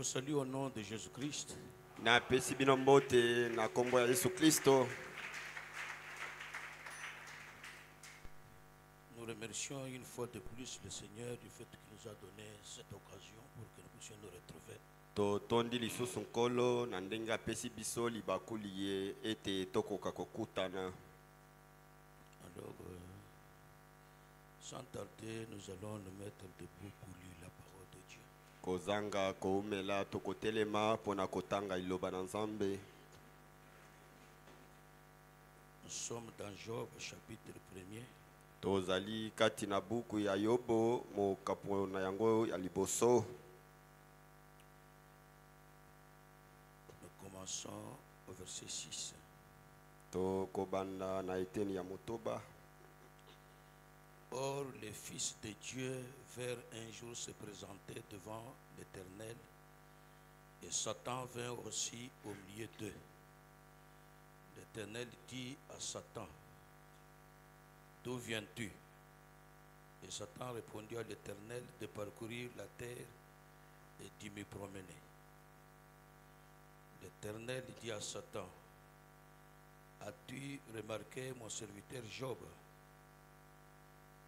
vous salue au nom de Jésus-Christ. Na pesi bino mbote na kombo ya Yesu Kristo. Nous remercions une fois de plus le Seigneur du fait qu'il nous a donné cette occasion pour que nous puissions nous retrouver. To tondi lisusu nkolo na ndenge apesi biso libakuli ye ete tokoka kokutana. Alors, sans tarder, nous allons nous mettre debout pour lire la parole de Dieu. Kozanga koumela tokotelema pona kotanga iloba na Nzambe. Nous sommes dans Job chapitre 1er. Tozali kati na buku ya Yobo mo kapo na yango ya liboso. Nous commençons au verset 6. Tokobanda na eteni ya motoba. Or, les fils de Dieu vinrent un jour se présenter devant l'Éternel, et Satan vint aussi au milieu d'eux. L'Éternel dit à Satan, « D'où viens-tu » Et Satan répondit à l'Éternel de parcourir la terre et d'y me promener. L'Éternel dit à Satan, « As-tu remarqué mon serviteur Job ?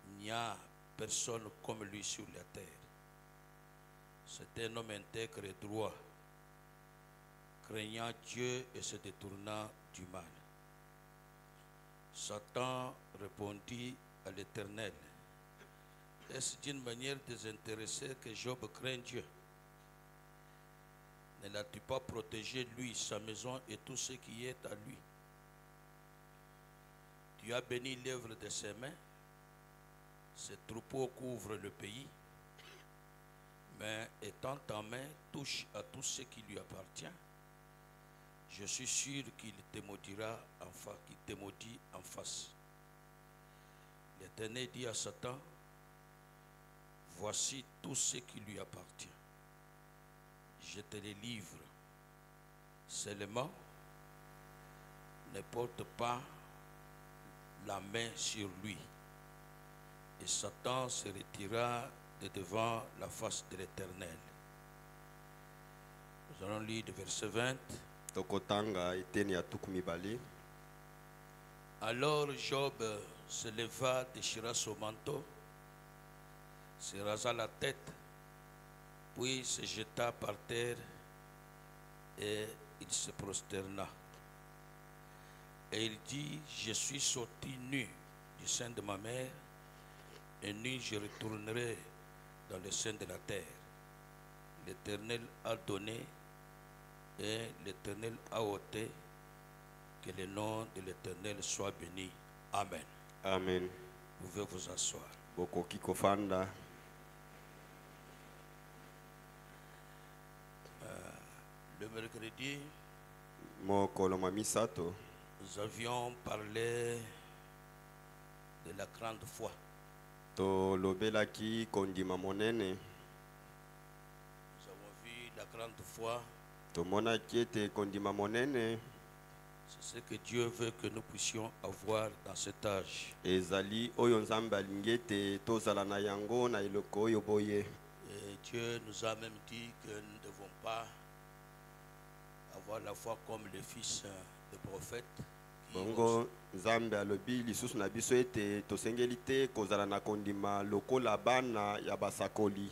Il n'y a personne comme lui sur la terre. C'est un homme intègre et droit, craignant Dieu et se détournant du mal. » Satan répondit à l'Éternel, « Est-ce d'une manière désintéressée que Job craint Dieu? Ne l'as-tu pas protégé, lui, sa maison et tout ce qui est à lui? Tu as béni l'œuvre de ses mains. Ses troupeaux couvrent le pays, mais étant ta main touche à tout ce qui lui appartient, je suis sûr qu'il te maudira qu'il te maudit en face. » L'Éternel dit à Satan, « Voici tout ce qui lui appartient. Je te les livre. Seulement, ne porte pas la main sur lui. » Et Satan se retira de devant la face de l'Éternel. Nous allons lire le verset 20. Tokotanga eteni ya tukumibali. Alors Job se leva, déchira son manteau, se rasa la tête, puis se jeta par terre et il se prosterna. Et il dit, « Je suis sorti nu du sein de ma mère, et nu je retournerai dans le sein de la terre. L'Éternel a donné et l'Éternel a ôté. Que le nom de l'Éternel soit béni. Amen. » Amen. Vous pouvez vous asseoir. Bokoki kofanda. Le mercredi, Mokolo mamisato. nous avions parlé de la grande foi. To lobelaki kondima monene. Nous avons vu la grande foi. Tomonaki ete kondima monene. C'est ce que Dieu veut que nous puissions avoir dans cet âge. Ezali oyo Nzambe alingi ete tozala na yango na eloko oyo boye. Et Dieu nous a même dit que nous ne devons pas avoir la foi comme les fils des prophètes. Bongo Nzambe alobi lisusu na biso ete tosengeli te kozala na kondima lokola bana ya basakoli.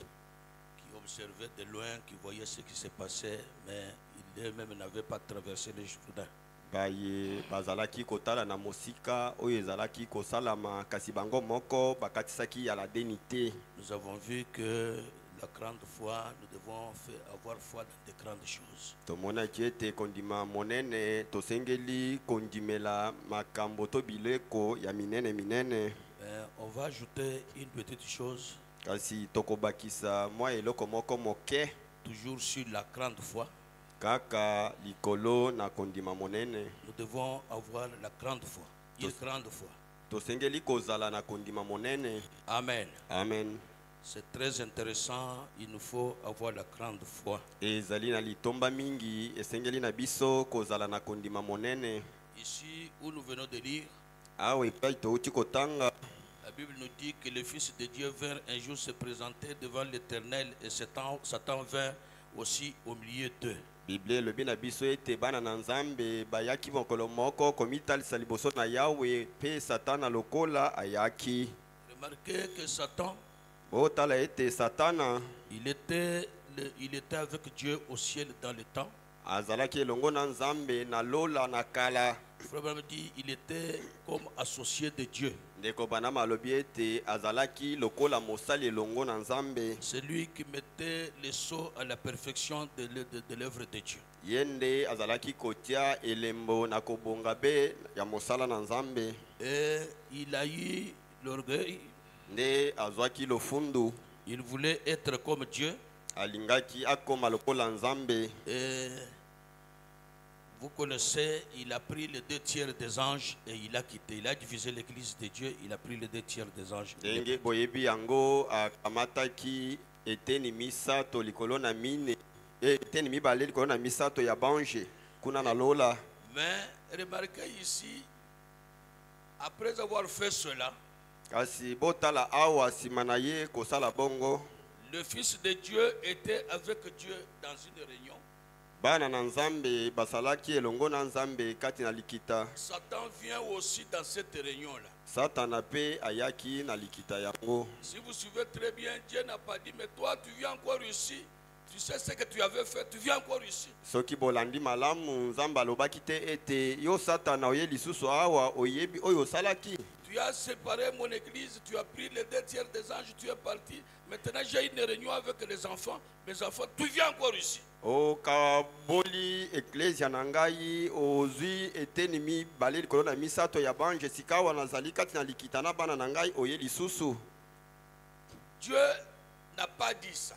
Qui observaient de loin, qui voyaient ce qui se passait, mais ils eux-mêmes n'avaient pas traversé le Jourdain. Baye bazalaki kotala na mosika oyo ezalaki kosalama kasi bango moko bakatisaki ya la denité. Nous avons vu que la grande foi, nous devons avoir foi dans de grandes choses. Tomonaki ete kondima monene tosengeli kondimela makambo to bileko ya minene minene. On va ajouter une petite chose. Kasi tokobakisa mwa eloko moko moke. Toujours sur la grande foi. Kaka likolo na kondima monene. Nous devons avoir la grande foi. Une grande foi. Tosengeli kozala na kondima monene. Amen. Amen. C'est très intéressant. Il nous faut avoir la grande foi. Ezali na litomba mingi esengeli na biso kozala na kondima monene. Ici où nous venons de lire, Awe epai touti kotanga. la Bible nous dit que le Fils de Dieu vint un jour se présenter devant l'Éternel et Satan vint aussi au milieu d'eux. Bible lobi na biso ete bana na Nzambe bayaki mokolo moko komitalisa liboso na Yawe pe Satana lokola ayaki. Remarquez que Satan, Botala ete Satana il était avec Dieu au ciel dans le temps. azalaki elongo na Nzambe na lola na kala. Frère Branham dit il était comme associé de Dieu. Ndeko Branham alobi ete azalaki lokola mosali elongo na Nzambe. C'est lui qui mettait les sceaux à la perfection de l'œuvre de Dieu. Yende azalaki kotia elembo na kobonga be ya mosala na Nzambe. Et il a eu l'orgueil. Nde azwaki lofundu. Il voulait être comme Dieu. Alingaki akoma lokola Nzambe. Et vous connaissez, il a pris les 2 tiers des anges et il a quitté. Il a divisé l'église de Dieu, il a pris les 2 tiers des anges. Ndenge boyebi yango akamataki eteni misato likolo na mine. Eteni mibale likolo na misato ya bange kuna na lola. Mais remarquez ici, après avoir fait cela, Kasi botala awa simana ye kosala bongo. le Fils de Dieu était avec Dieu dans une réunion. Bana na Nzambe basalaki elongo na Nzambe kati na likita. Satan vient aussi dans cette réunion-là. Satana pe ayaki na likita yango. Si vous suivez très bien, Dieu n'a pas dit, mais toi tu viens encore ici. Tu sais ce que tu avais fait, tu viens encore ici. Soki bolandi malamu Nzambe alobaki te ete yo Satana oye lisusu awa oyebi oyo salaki. Tu as séparé mon église, tu as pris les 2 tiers des anges, tu es parti. Maintenant j'ai une réunion avec les enfants. Mes enfants, tu viens encore ici. O kaboli eklesia na ngai ozwi eteni mibale likolo na misato ya bange sikawa nazali kati na likita na bana na ngai oye lisusu. Dieu n'a pas dit ça.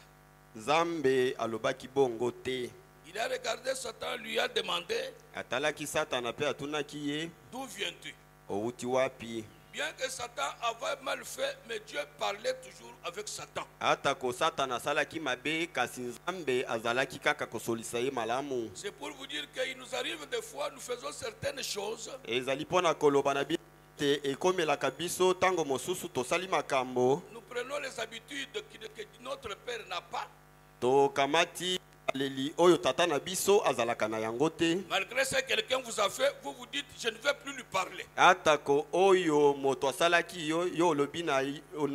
Nzambe alobaki bongo te. Il a regardé Satan, lui a demandé, Atalaki Satana pe atunaki ye, d'où viens-tu? outi wapi? Bien que Satan avait mal fait, mais Dieu parlait toujours avec Satan. Atako Satana salaki mabe kasi Nzambe azalaki kaka kosolisa ye malamu. C'est pour vous dire qu'il nous arrive des fois, nous faisons certaines choses. Ezali pona koloba na bi te ekomelaka biso tango mosusu tosali makambo. Nous prenons les habitudes que notre Père n'a pas. To kamati aleli oyo tata na biso azalaka na yango te. Malgré ce que quelqu'un vous a fait, vous vous dites, je ne vais plus lui parler. Atako oyo moto asalaki yo yo lobi na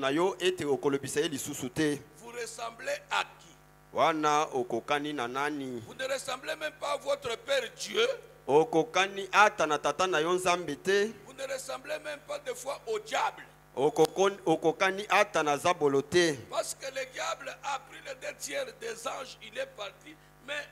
yo ete okolobisa ye lisusu te. Vous ressemblez à qui? Wana okokani na nani? Vous ne ressemblez même pas à votre Père Dieu. Okokani ata na tata na yo Nzambe te. Vous ne ressemblez même pas des fois au diable. Okokani ata na zabolo te. Parce que le diable a pris les 2 tiers des anges, il est parti. Mais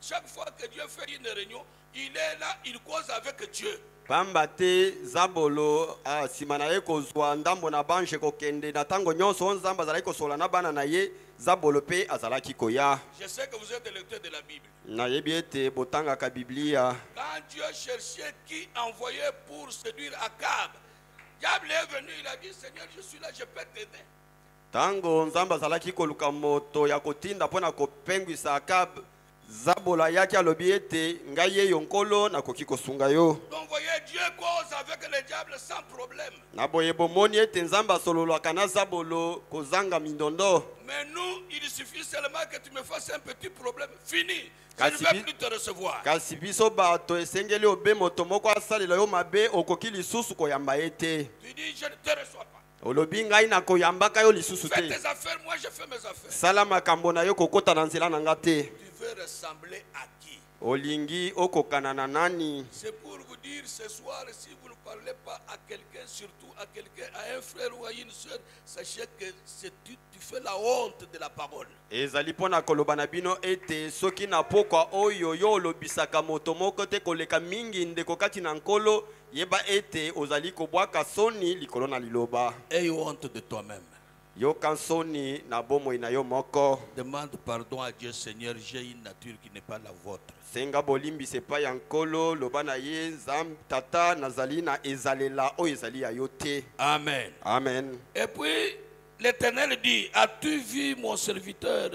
chaque fois que Dieu fait une réunion, il est là, il cause avec Dieu. Pamba te zabolo sima na ye kozwa ndambo na bange kokende na tango nyonso Nzambe azalaki kosola na bana na ye zabolo pe azalaki koya. Je sais que vous êtes des lecteurs de la Bible. Nayebi ete botangaka Biblia. Quand Dieu cherchait qui envoyait pour séduire Akab, diable est venu, il a dit, Seigneur, je suis là, je peux t'aider. Tango Nzambe azalaki koluka moto ya kotinda pona kopengwisa Akab, zabola yaki alobi ete ngai ye yonkolo nakoki kosunga yo. Donc voyez, Dieu cause avec le diable sans problème. Na boye bomoni ete Nzambe asololaka na zabolo kozanga mindondo. Mais nous, il suffit seulement que tu me fasses un petit problème. Fini. Je Kasi ne vais plus te recevoir. Kasi biso bato esengeli obe moto moko asalela yo mabe okoki lisusu koyamba ye te. Tu dis, je ne te reçois pas. Olobi ngai na koyambaka yo lisusu Fais te. tes affaires, moi je fais mes affaires. Sala makambo na yo kokota na nzela na nga te. Tu veux ressembler à qui? Olingi okokana na nani? C'est pour vous dire ce soir, si vous ne parlez pas à quelqu'un, surtout à quelqu'un, à un frère ou à une soeur, sachez que tu fais la honte de la parole. Ezali pona koloba na bino ete soki na pokwa oyo yo olobisaka moto moko te koleka mingi ndeko kati na nkolo yeba ete ozali kobwaka soni likolo na liloba. Aie honte de toi-même. Yo kansoni na bomoi na yo moko. Demande pardon à Dieu, Seigneur, j'ai une nature qui n'est pas la vôtre. Senga bolimbi sepa ya nkolo loba na ye Nzambe tata nazali na ezalela o ezali ya yo te. Amen. Amen. Et puis l'Éternel dit, as-tu vu mon serviteur,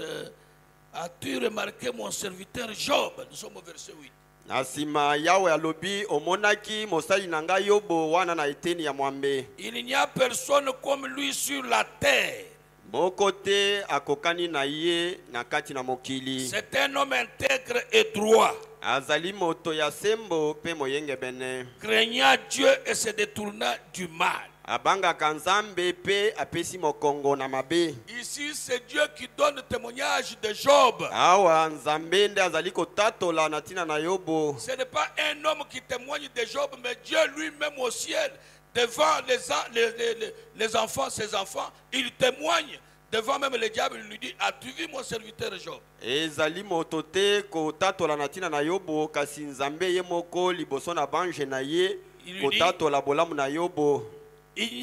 as-tu remarqué mon serviteur Job? Nous sommes au verset 8. Nasima yawe alobi omonaki mosali na ngai Yobo wana na eteni ya mwambe. Il n'y a personne comme lui sur la terre. Mokote akokani na ye na kati na mokili. C'est un homme intègre et droit, Azali moto ya sembo pe moyenge bene. craignant Dieu et se détournant du mal. Abanga kanzambe pe apesi mokongo na mabe. Ici, c'est Dieu qui donne le témoignage de Job. Awa nzambe nde azali kotatola na tina na Yobo. Ce n'est pas un homme qui témoigne de Job, mais Dieu lui-même au ciel, devant les enfants, ses enfants, il témoigne. Devant même le diable, il lui dit, as-tu vu mon serviteur Job? Ezali moto te kotatola na tina na Yobo kasi nzambe ye moko liboso na bange na ye kotatola bolamu na Yobo. Il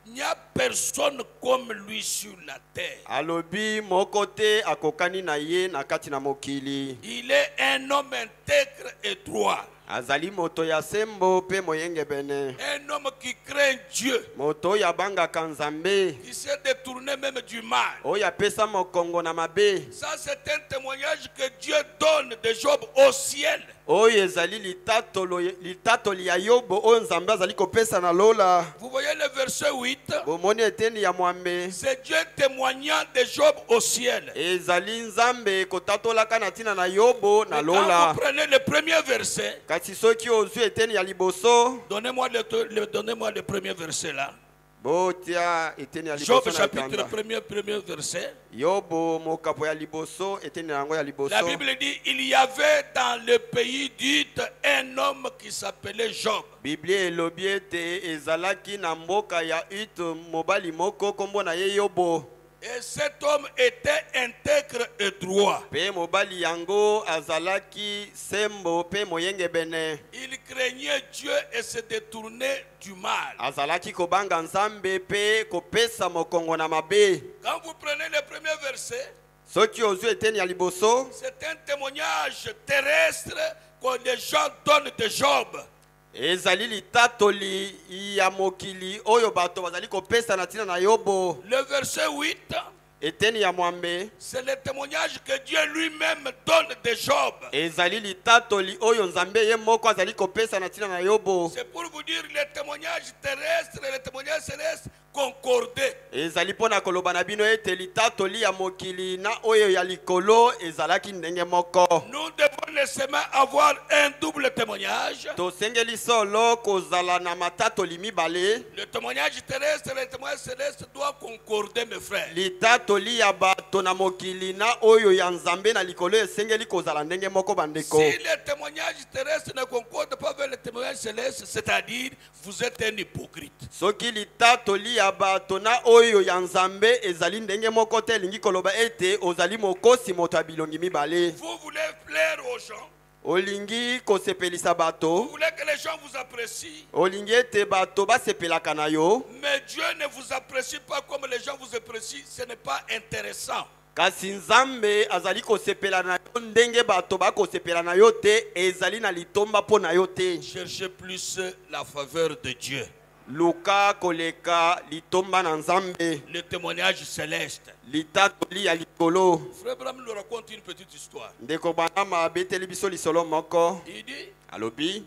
n'y a personne comme lui sur la terre. Alobi mokote akokani na ye na kati na mokili. Il est un homme intègre et droit. Azali moto ya sembo pe moyenge bene. Un homme qui craint Dieu. Moto ya banga kanzambe. Qui s'est détourné même du mal. Oya pesa mokongo na mabe. Ça c'est un témoignage que Dieu donne de Job au ciel. Oye ezali litatoli ya Yobo oyo nzambe azali kopesa na lola. Vous voyez le verset 8. Bomoni eteni ya mwambe. C'est Dieu témoignant de Job au ciel. Ezali nzambe kotatola kana tina na Yobo na lola. Quand vous prenez le premier verset. Kasi soki ozu eteni ya liboso. Donnez-moi le premier verset là. Botia eteni ya liboso. Job chapitre premier verset. Yobo mokapo ya liboso eteni yango ya liboso. La Bible dit il y avait dans le pays d'Ut un homme qui s'appelait Job. Biblie elobi ete ezalaki na mboka ya Ut mobali moko kombo na ye Yobo. Et cet homme était intègre et droit. Pe mobali yango azalaki sembo pe moyenge bene. Il craignait Dieu et se détournait du mal. Azalaki kobanga nzambe pe kopesa mokongo na mabe. Quand vous prenez le premier verset, soki ozu eteni ya liboso, c'est un témoignage terrestre que les gens donnent de Job. ezali litatoli ya mokili oyo bato bazali kopesa na tina na Yobo. Le verset 8, eteni ya mwambe, c'est le témoignage que Dieu lui-même donne de Job. ezali litatoli oyo nzambe ye moko azali kopesa na tina na Yobo. C'est pour vous dire les témoignages terrestres et les témoignages célestes concordés. Ezali pona koloba na bino ete litatoli ya mokili na oyo ya likolo ezalaki ndenge moko. Nous devons nécessairement avoir un double témoignage. Tosengeli solo kozala na matatoli mibale. Le témoignage terrestre et le témoignage céleste doivent concorder, mes frères. Litatoli ya bato na mokili na oyo ya nzambe na likolo esengeli kozala ndenge moko bandeko. Si le témoignage terrestre ne concorde pas avec le témoignage céleste, c'est-à-dire vous êtes un hypocrite. Soki litatoli ya bato na oyo ya nzambe ezali ndenge moko te lingi koloba ete ozali mokosi moto abilongi mibale. Vous voulez plaire aux gens. Olingi kosepelisa bato. Vous voulez que les gens vous apprécient. Olingi ete bato basepelaka na yo. Mais Dieu ne vous apprécie pas comme les gens vous apprécient. Ce n'est pas intéressant. Kasi nzambe azali kosepela na yo ndenge bato bakosepela na yo te ezali na litomba po na yo te. Cherchez plus la faveur de Dieu. Luka koleka litomba na nzambe. Le témoignage céleste. Litatoli ya likolo. Frère Bram nous raconte une petite histoire. Ndeko banama beteli biso lisolo moko. Il dit, alobi,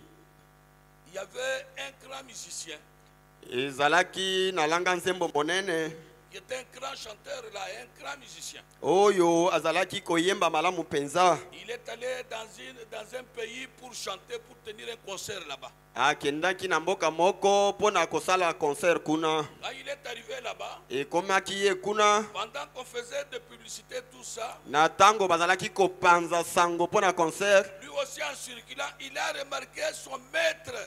il y avait un grand musicien. Ezalaki na langa nzembo monene. Il était un grand chanteur là, un grand musicien. Oyo azalaki koyemba malamu penza. Il est allé dans un pays pour chanter, pour tenir un concert là-bas. Akendaki na mboka moko pona kosala concert kuna. Quand il est arrivé là-bas, Ekomaki ye kuna. pendant qu'on faisait de publicité, tout ça, Na tango bazalaki kopanza sango pona concert. lui aussi en circulant, il a remarqué son maître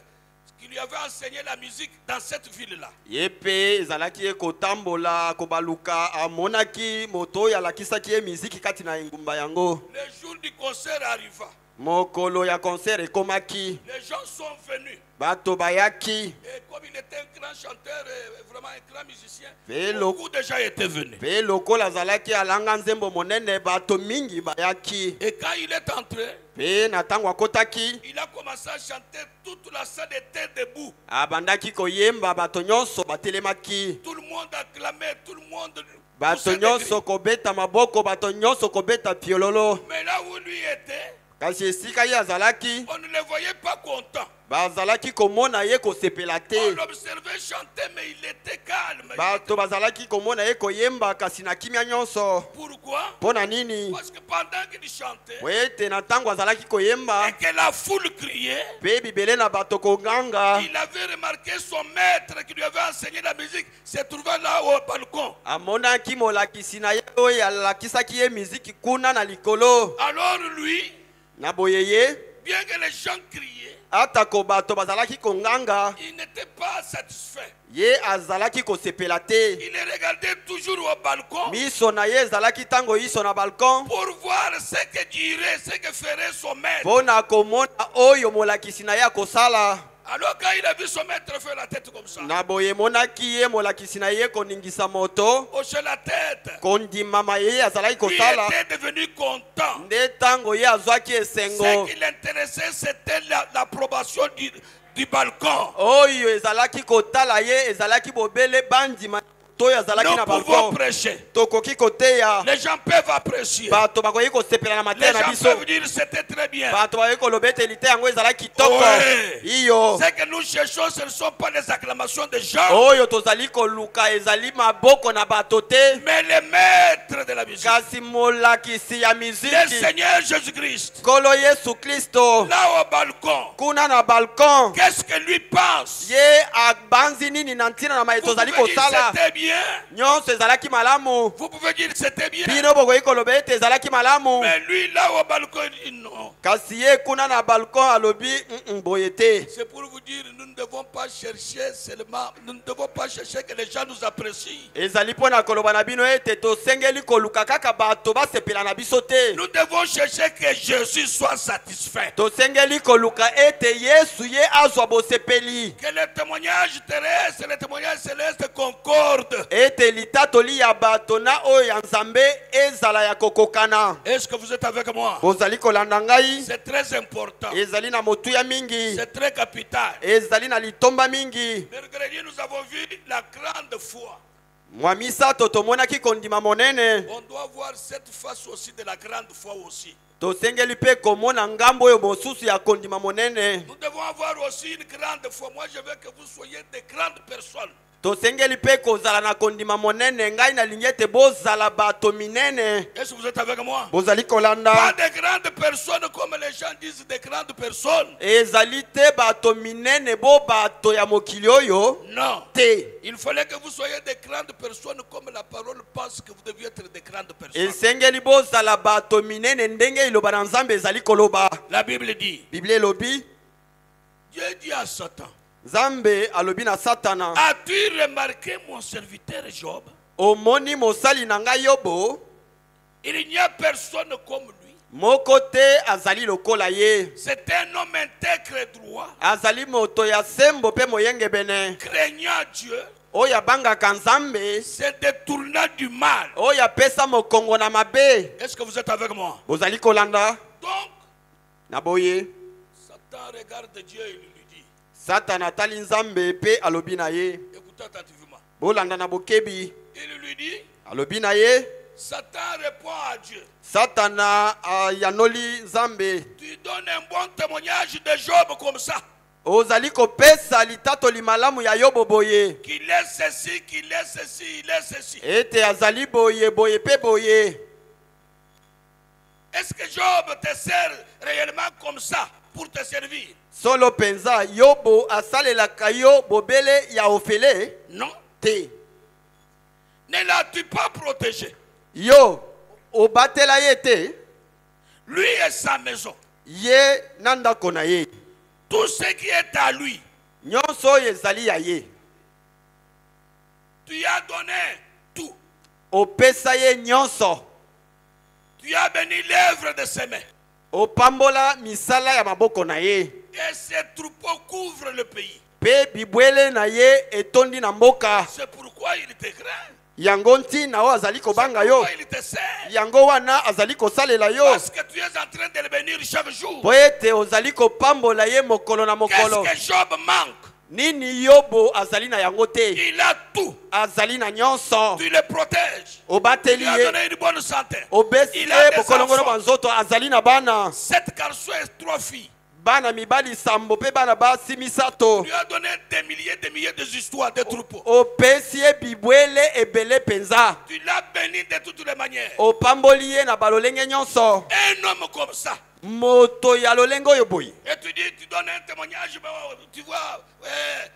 qui lui avait enseigné la musique dans cette ville-là. Yepe ezalaki ye kotambola kobaluka amonaki moto ya lakisaki ye miziki kati na engumba yango. Le jour du concert arriva. Mokolo ya concert ekomaki. Les gens sont venus. Bato bayaki. Et comme il était un grand chanteur, vraiment un grand musicien, Velo. beaucoup de gens étaient venus. Pe lokola azalaki alanga nzembo monene bato mingi bayaki. Et quand il est entré, Pe na tango akotaki. il a commencé à chanter, toute la salle était debout. Abandaki koyemba bato nyonso batelemaki. Tout le monde acclamait, tout le monde Bato nyonso kobeta maboko, bato nyonso kobeta piololo. Mais là où lui était, kasi esika ye azalaki on ne le voyait pas content. bazalaki komona ye kosepela On te l'observait chanter, mais il était calme. bato bazalaki komona ye koyemba kasi na kimia nyonso Pourquoi? mpo na nini Parce que pendant qu'il chantait, po ete na ntango azalaki koyemba et que la foule criait, mpe bibele na bato koganga il avait remarqué son maître qui lui avait enseigné la musique se trouvait là au balcon. amonaki molakisi na ye oyo alakisaki ye miziki kuna na likolo Alors lui, na boye ye bien que les gens criaient, atako bato bazalaki konganga il n'était pas satisfait. ye azalaki kosepela te Il regardait toujours au balcon miso na ye ezalaki ntango iso na balkon pour voir ce que dirait, ce que ferait son maître. mpo na komona oyo molakisi na ye akosala Alors quand il a vu son maître faire la tête comme ça, na boye emonaki ye molakisi na ye koningisa moto hocher la tête, kondimama ye azalaki il kosala était devenu content. nde ntango ye azwaki esengo Ce qui l'intéressait, c'était l'approbation du balcon. oyo ezalaki kotala ye ezalaki bobele bandima to oyo azalaki Nous na pouvons balkon prêcher. tokoki koteya Les gens peuvent apprécier. bato bakoki kosepela na Les mateya na gens biso peuvent dire c'était très bien. bato bakoki koloba ete lite yango ezalaki kitoko Ouais. iyo Ce que nous cherchons, ce ne sont pas les acclamations des gens, oyo tozali koluka ezali maboko na bato te mais les maîtres de la musique. kasi molakisi ya Le miziki Seigneur Jésus-Christ, nkolo yesu kristo là au balcon, kuna na balkon qu'est-ce que lui pense? ye abanzi nini na ntina na mai Vous tozali pouvez dire kosala c'était bien. nyonso ezalaki malamu Vous pouvez dire c'était bien. bino bokoki koloba ete ezalaki malamu Mais lui, là au balcon, il dit non. kasi ye kuna na balkon alobi boye te C'est pour vous dire, nous ne devons pas chercher seulement, nous ne devons pas chercher que les gens nous apprécient. ezali mpo na koloba na bino ete tosengeli koluka kaka bato basepela na biso te Nous devons chercher que Jésus soit satisfait. tosengeli koluka ete yesu ye azwa bosepeli Que le témoignage terrestre et le témoignage céleste concordent. ete litatoli ya bato na oyo ya nzambe ezala ya kokokana Est-ce que vous êtes avec moi? bozali kolanda ngai C'est très important. ezali na motuya mingi C'est très capital. ezali na litomba mingi Mercredi, nous avons vu la grande foi. mwa misato tomonaki kondima monene On doit voir cette face aussi de la grande foi aussi. tosengeli mpe komona ngambo oyo mosusu ya kondima monene Nous devons avoir aussi une grande foi. Moi, je veux que vous soyez de grandes personnes. tosengeli mpe kozala na kondima monene ngai nalingi ete bozala bato minene Est-ce que vous êtes avec moi? bozali Pas kolanda de grandes personnes comme les gens disent de grandes personnes. ezali te bato minene bo bato ya mokili oyo Non. te Il fallait que vous soyez de grandes personnes comme la parole pense que vous deviez être de grandes personnes. esengeli bozala bato minene ndenge iloba na nzambe ezali koloba La Bible dit, biblia elobi Dieu dit à Satan, nzambe alobi na satana as-tu remarqué mon serviteur Job? omoni mosali na ngai yobo Il n'y a personne comme lui. moko te azali lokola ye C'est un homme intègre et droit, azali moto ya sembo mpe moyengebene craignant Dieu, oyo abangaka nzambe se détournant du mal. oyo apesa mokongo na mabe Est-ce que vous êtes avec moi? bozali kolanda Donc, na boye Satan regarde Dieu et lui dit, satana atali nzambe mpe alobi na ye écoutez attentivement. bolanda na bokebi Il lui dit, alobi na ye Satan répond à Dieu. satana ayanoli nzambe Tu donnes un bon témoignage de Job comme ça. ozali kopesa litatoli malamu ya yobo boye Qu'il est ceci, qu'il est ceci, il est ceci. ete azali boye boye mpe boye Est-ce que Job te sert réellement comme ça pour te servir? solo penza yobo asalelaka yo bobele ya ofele Non. te Ne l'as-tu pas protégé? yo obatela ye te Lui et sa maison. ye na ndako na ye Tout ce qui est à lui. nyonso oyo ezali ya ye Tu as donné tout. opesa ye nyonso Tu as béni l'œuvre de ses mains. opambola misala ya maboko na ye Et ses troupeaux couvrent le pays. mpe bibwele na ye etondi na mboka C'est pourquoi il te craint. yango ntina oyo azali kobanga yo Pourquoi il te sert? yango wana azali kosalela yo Parce que tu es en train de le bénir chaque jour. po ete ozali kopambola ye mokolo na mokolo Qu'est-ce que Job manque? nini yobo azali na yango te. Il a tout. Azali na nyonso. Tu le protèges. Obateli Il a ye. donné une bonne santé. Obesi Il a ye des bokolongo na enfants. banzoto azali na bana. 7 garçons et 3 filles. Bana mibali sambo pe bana basi misato. Tu lui as donné des milliers de histoires, des troupeaux. Opesi ye bibwele ebele penza. Tu l'as béni de toutes les manières. Opamboli ye na balolenge nyonso. Un homme comme ça. Moto ya lolengo yo boy. Et tu dis, tu donnes un témoignage, tu vois,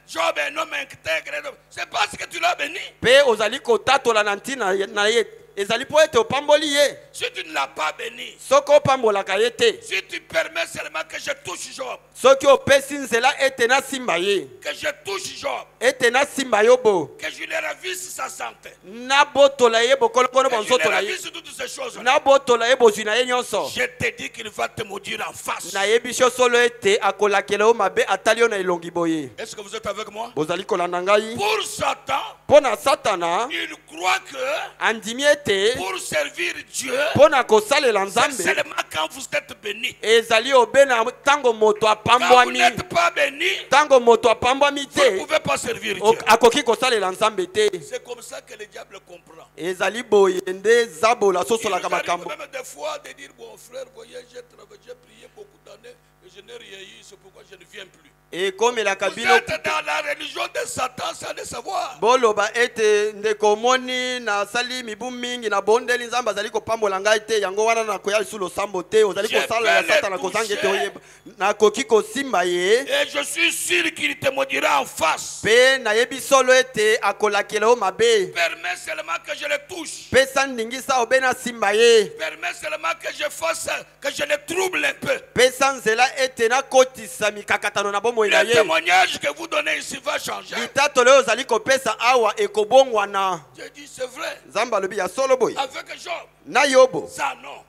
Job est un homme intègre. C'est parce que tu l'as béni. Pe ozali kotatola na ntina na ye. Ezali po ete opamboli ye. Si tu ne l'as pas béni, Soko opambolaka ye te. si tu permets seulement que je touche Job, Soki opesi nzela ete na simba ye. que je touche Job, Ete na simba yo bo. que je lui ravisse sa santé, Na botola ye bokolongo que je lui bonzoto la ye. ravisse toutes ces choses, Na botola ye bozwi na ye nyonso. je te dis qu'il va te maudire en face. Na ye bisho solo ete akolakela yo mabe atali yo na elongi boye. Est-ce que vous êtes avec moi? Bozali kolanda ngai. Pour Satan, Mpo na satana il croit que andimi ete pour servir Dieu, mpo na kosalela c'est nzambe seulement quand vous êtes béni. ezali obe na ntango moto Quand vous apambwami. n'êtes pas béni, Ntango moto apambwami vous ne te pouvez pas servir Dieu. akoki kosalela nzambe te. C'est comme ça que le diable comprend. Ezali boye nde zabola Il nous sosolaka arrive makambo. même des fois de dire, bon frère, voyez, j'ai travaillé, j'ai prié beaucoup d'années, et je n'ai rien eu, c'est pourquoi je ne viens plus. ekomelaka Vous bino êtes dans la religion de Satan sans le savoir. boloba ete ndeko moni nasali mibu mingi na bondeli nzambe azali kopambola ngai te yango wana nakoya lisusu losambo te ozali Je kosala peux ya le satana kozanga ete toucher. oyeba nakoki kosimba ye Et je suis sûr qu'il te maudira en face. mpe nayebi solo ete akolakela yo mabe Permets seulement que je le touche. pesa ndingisa obe nasimba ye Permets seulement que je fasse, que je le trouble un peu. pesa nzela ete nakotisa mikakatano na bomoi na Le ye témoignage que vous donnez ici va changer. litatolo oyo ozali kopesa awa ekobongwana. Je dis, c'est vrai. nzambe alobi ya solo boye Avec Job, na yobo ça non.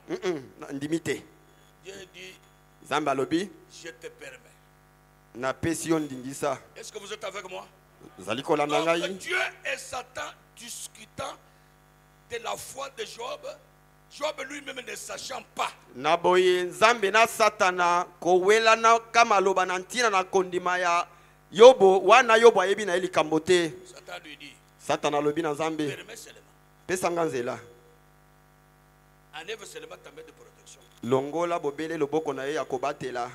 ndimi te. Dieu dit, nzambe alobi je te permets. napesi yo ndingisa. Est-ce que vous êtes avec moi? ozali kolanda Donc, ngai. Dieu et Satan discutant de la foi de Job, Job lui-même ne sachant pas. na boye nzambe na satana kowelana ka maloba na ntina na kondima ya yobo wana yobo ayebi na ye likambo te. Satan lui dit, satana alobi na nzambe permets seulement. pesa nga nzela Enlève seulement ta main de protection. longola bobele loboko na ye ya kobatela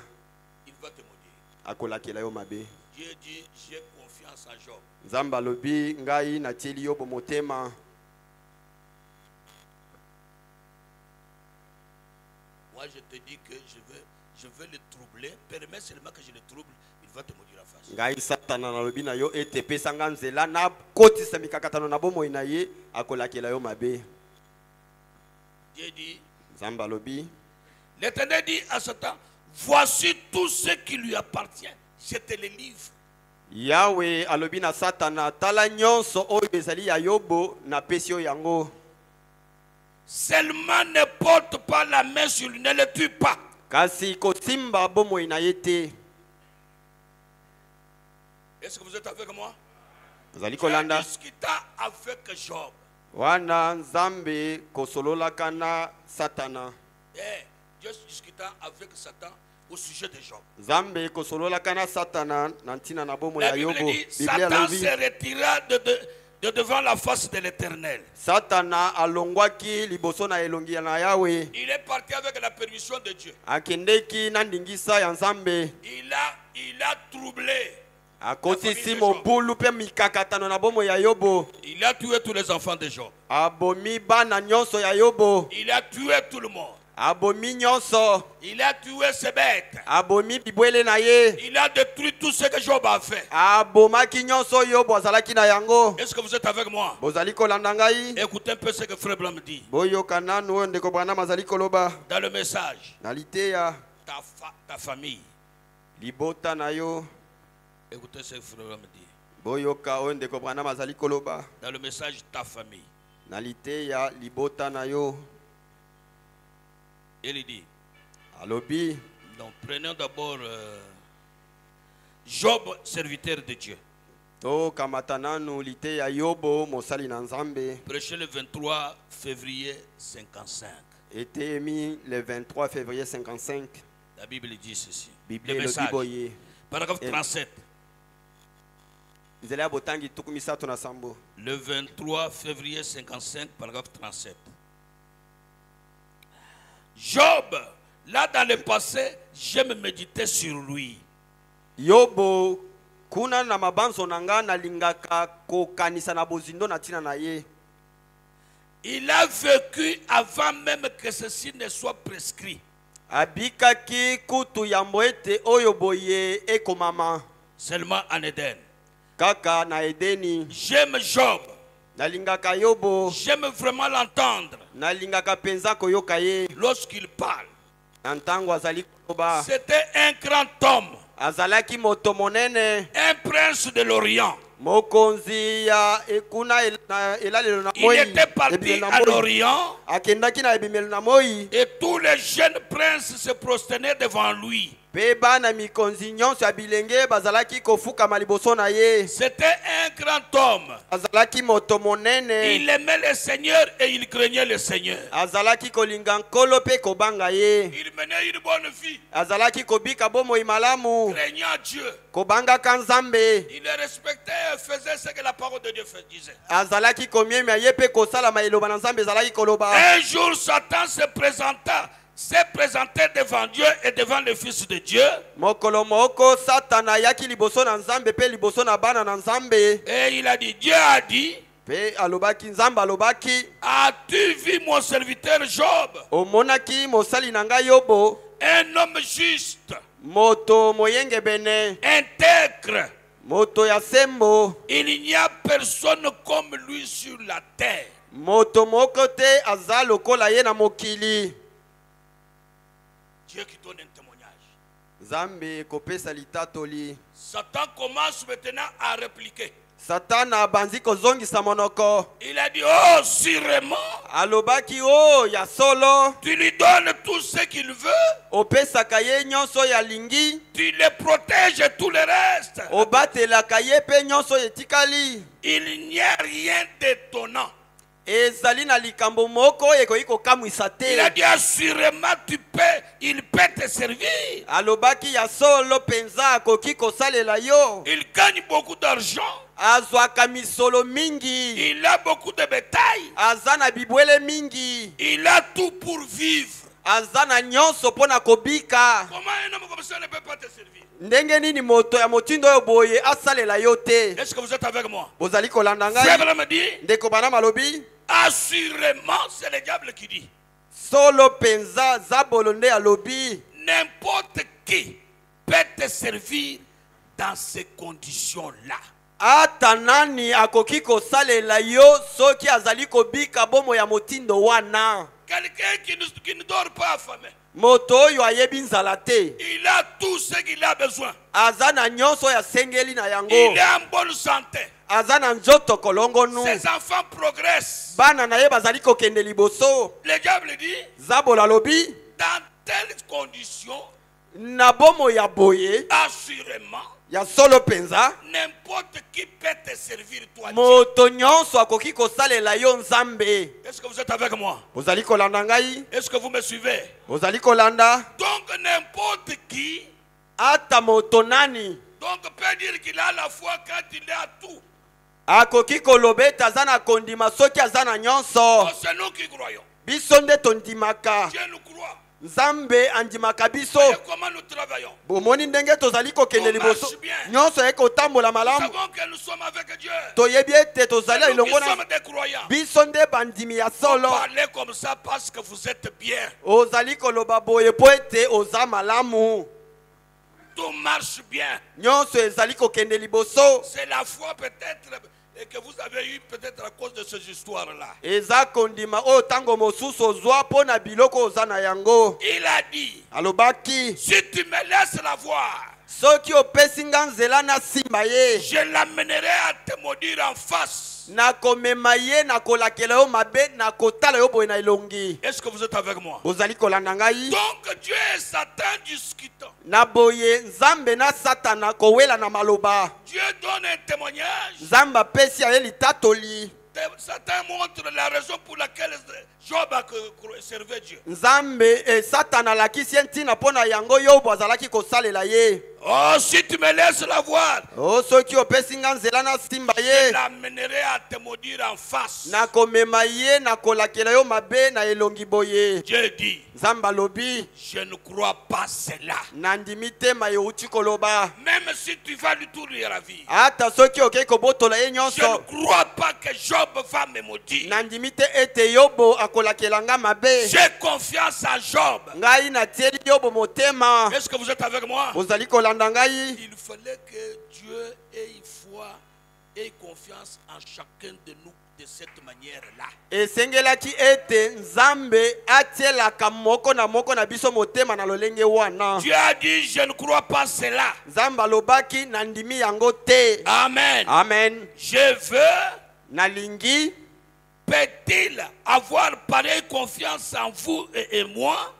Il va te maudire. akolakela yo mabe. Dieu dit, j'ai confiance en Job. nzambe alobi ngai natieli yobo motema. Moi, je te dis que je vais le troubler. Permets seulement que je le trouble. Il va te maudire en face. ngai satana nalobi na yo ete pesa nga nzela nakotisa mikakatano na bomoi na ye akolakela yo mabe. Dieu dit, nzambe alobi l'Éternel dit à Satan, voici tout ce qui lui appartient. Je te le livre. yawe alobi na satana tala nyonso oyo ezali ya yobo napesi yo yango. Seulement ne porte pas la main sur lui, ne le tue pas. kasi kosimba bomoi na ye te. Est-ce que vous êtes avec moi? ozali Dieu kolanda discuta avec Job. wana nzambe kosololaka na satana. Dieu discuta avec Satan au sujet de Job. nzambe kosololaka na satana na ntina na bomoi La ya Bible yobo. dit, biblia Satan alobi se retira de devant la face de l'Éternel. satana alongwaki liboso na elongi na yawe. Il est parti avec la permission de Dieu. akendeki na ndingisa ya nzambe. Il a troublé. akotisi mobulu mpe mikakatano na bomoi ya yobo. Il a tué tous les enfants de Job. abomi bana nyonso ya yobo. Il a tué tout le monde. abomi nyonso. Il a tué ses bêtes. abomi bibwele na ye. Il a détruit tout ce que Job a fait. abomaki nyonso yobo azalaki na yango. Est-ce que vous êtes avec moi? bozali kolanda ngai. Écoutez un peu ce que Frère Blanc dit. boyoka nanu oyo ndeko Branham azali koloba. Dans le message, na liteya ta famille. libota na yo. Écoutez ce que Frère Blanc dit. boyoka oyo ndeko Branham azali koloba. Dans le message, ta famille. na liteya libota na yo. Il dit. alobi Donc prenons d'abord Job, serviteur de Dieu. tokamata nanu liteya yobo mosali na nzambe. Prêché le 23 février 55. était émis le 23 février 55. La Bible dit ceci. Biblia Le elobi message. boye. Paragraphe 37. nzela ya botangi tuku misato na sambo. Le 23 février 55, paragraphe 37. Job, là dans le passé, j'aime méditer sur lui. Yobo kuna na mabanzo nanga na lingaka ko kanisa na bozindo na tina na ye. Il a vécu avant même que ceci ne soit prescrit. Abikaki kutu yambo ete oyo boye ekomama. Seulement en Éden. Kaka na Edeni. J'aime Job. Na lingaka Yobo. J'aime vraiment l'entendre. Na lingaka penza koyoka ye. Lorsqu'il parle. Nantango azali koba. C'était un grand homme. Azalaki moto monene. Un prince de l'Orient. Mokonzi ya ekuna elalelo na Il moi. était parti à l'Orient. Akendaki na ebimelo na moi. Et tous les jeunes princes se prosternaient devant lui. Peba na mikonzi nyonso ya bilenge bazalaki kofukama liboso na ye. C'était un grand homme. Azalaki moto monene. Il aimait le Seigneur et il craignait le Seigneur. Azalaki kolinga nkolo pe kobanga ye. Il menait une bonne vie. Azalaki kobika bomoi malamu. Craignant Dieu. Kobanga kanzambe. Il le respectait et faisait ce que la parole de Dieu disait. Azalaki komiemia ye pe kosala maeloba na nzambe ezalaki koloba. Un jour Satan s'est présenté devant Dieu et devant le Fils de Dieu. Mokolo moko Satana yaki liboso na nzambe pe liboso na bana na nzambe. Et il a dit, Dieu a dit, pe alobaki nzambe alobaki, as-tu vu mon serviteur Job? Omonaki mosali na ngai Yobo. Un homme juste. Moto moyenge bene. Intègre. Moto ya sembo. Il n'y a personne comme lui sur la terre. Moto moko te aza lokola ye na mokili. Dieu qui donne un témoignage. Zambe kopesa litatoli. Satan commence maintenant à répliquer. Satan abanzi kozongisa monoko. Il a dit, oh, sûrement. Alobaki oh ya solo. Tu lui donnes tout ce qu'il veut. Opesaka ye nyonso ya lingi. Tu le protèges tout le reste. Obatelaka ye pe nyonso etikali. Il n'y a rien d'étonnant. Ezali na likambo moko ekoki kokamwisa te. Il a dit assurément il peut te servir. Alobaki ya solo penza akoki kosalela yo. Il gagne beaucoup d'argent. Azwaka misolo mingi. Il a beaucoup de bétail. Azana bibwele mingi. Il a tout pour vivre. Azana nyonso pona kobika. Comment un homme comme ça ne peut pas te servir? Ndenge nini moto ya motindo oyo boye asalela yo te? Est-ce que vous êtes avec moi? Bozali kolanda ngai. Frère me dit, ndeko bana malobi. Assurément, c'est le diable qui dit. Solo penza zabolonde alobi. N'importe qui peut te servir dans ces conditions-là. Ata nani akoki kosalela yo soki azali kobika bomo ya motindo wana. Quelqu'un qui ne dort pas affamé. Moto oyo ayebi nzala te. Il a tout ce qu'il a besoin. Azana nyonso ya sengeli na yango. Il est en bonne santé. Azana nzoto kolongo nu. Ses enfants progressent. Bana na ye bazali kokende liboso. Le diable dit, Zabola lobi. dans telles conditions, Na bomo ya boye. assurément, Ya solo penza. n'importe qui peut te servir toi. Moto nyonso akoki kosalela yo nzambe. Est-ce que vous êtes avec moi? Bozali kolanda ngai. Est-ce que vous me suivez? Bozali kolanda. Donc n'importe qui, Ata moto nani. donc peut dire qu'il a la foi quand il est à tout. Akoki kolobeta azana kondima soki azana nyonso. Oh, c'est nous qui croyons. Biso nde tondimaka. Dieu nous croit. Nzambe andimaka biso. Et comment nous travaillons? Bomoni ndenge tozali kokende On liboso. marche bien. Nyonso ekotambola Nous malamu. savons que nous sommes avec Dieu. Toyebi ete tozali C'est nous qui elongo na sommes des croyants. biso nde bandimi ya Vous solo. parlez comme ça parce que vous êtes bien. Ozali koloba boye po ete oza malamu. Tout marche bien. Nyonso ezali kokende liboso. C'est la foi peut-être et que vous avez eu peut-être à cause de ces histoires-là. Eza kondima o tango mosusu ozwa po na biloko oza na yango. Il a dit, Alobaki. si tu me laisses la voir, Soki opesi nga nzela na simba ye. je l'amènerai à te maudire en face. Na komema ye na kolakela yo mabe na kotala yo boye na elongi. Est-ce que vous êtes avec moi? Bozali kolanda ngai. Donc Dieu et Satan discutent. Na boye nzambe na satana kowela na maloba. Dieu donne un témoignage. Nzamba pesi ya litatoli. Satan montre la raison pour laquelle Job a servi Dieu. Nzambe satana lakisi ntina pona yango yo bozalaki kosalela ye. Oh, si tu me laisses la voir, o soki opesi nga nzela na simba je ye l'amènerai à te maudire en face. nakomema ye nakolakela yo mabe na elongi boye. Dieu dit, Nzambe alobi je ne crois pas cela. nandimi tema euti koloba Même si tu vas lui tourner la vie, ata soki okei kobotola ye je ne nyonso crois pas que Job va me maudire. nandimi te ete yobo akolakela nga mabe. J'ai confiance en Job. Ngai natieli yobo motema. Est-ce que vous êtes avec moi? Bozali kolanda ngai. Il fallait que Dieu ait foi et confiance en chacun de nous de cette manière-là. Esengelaki ete nzambe atielaka moko na biso motema na lolenge wana. Dieu a dit, je ne crois pas cela. Nzambe alobaki nandimi yango te. Amen. Amen. Je veux, Nalingi peut-il avoir pareille confiance en vous et moi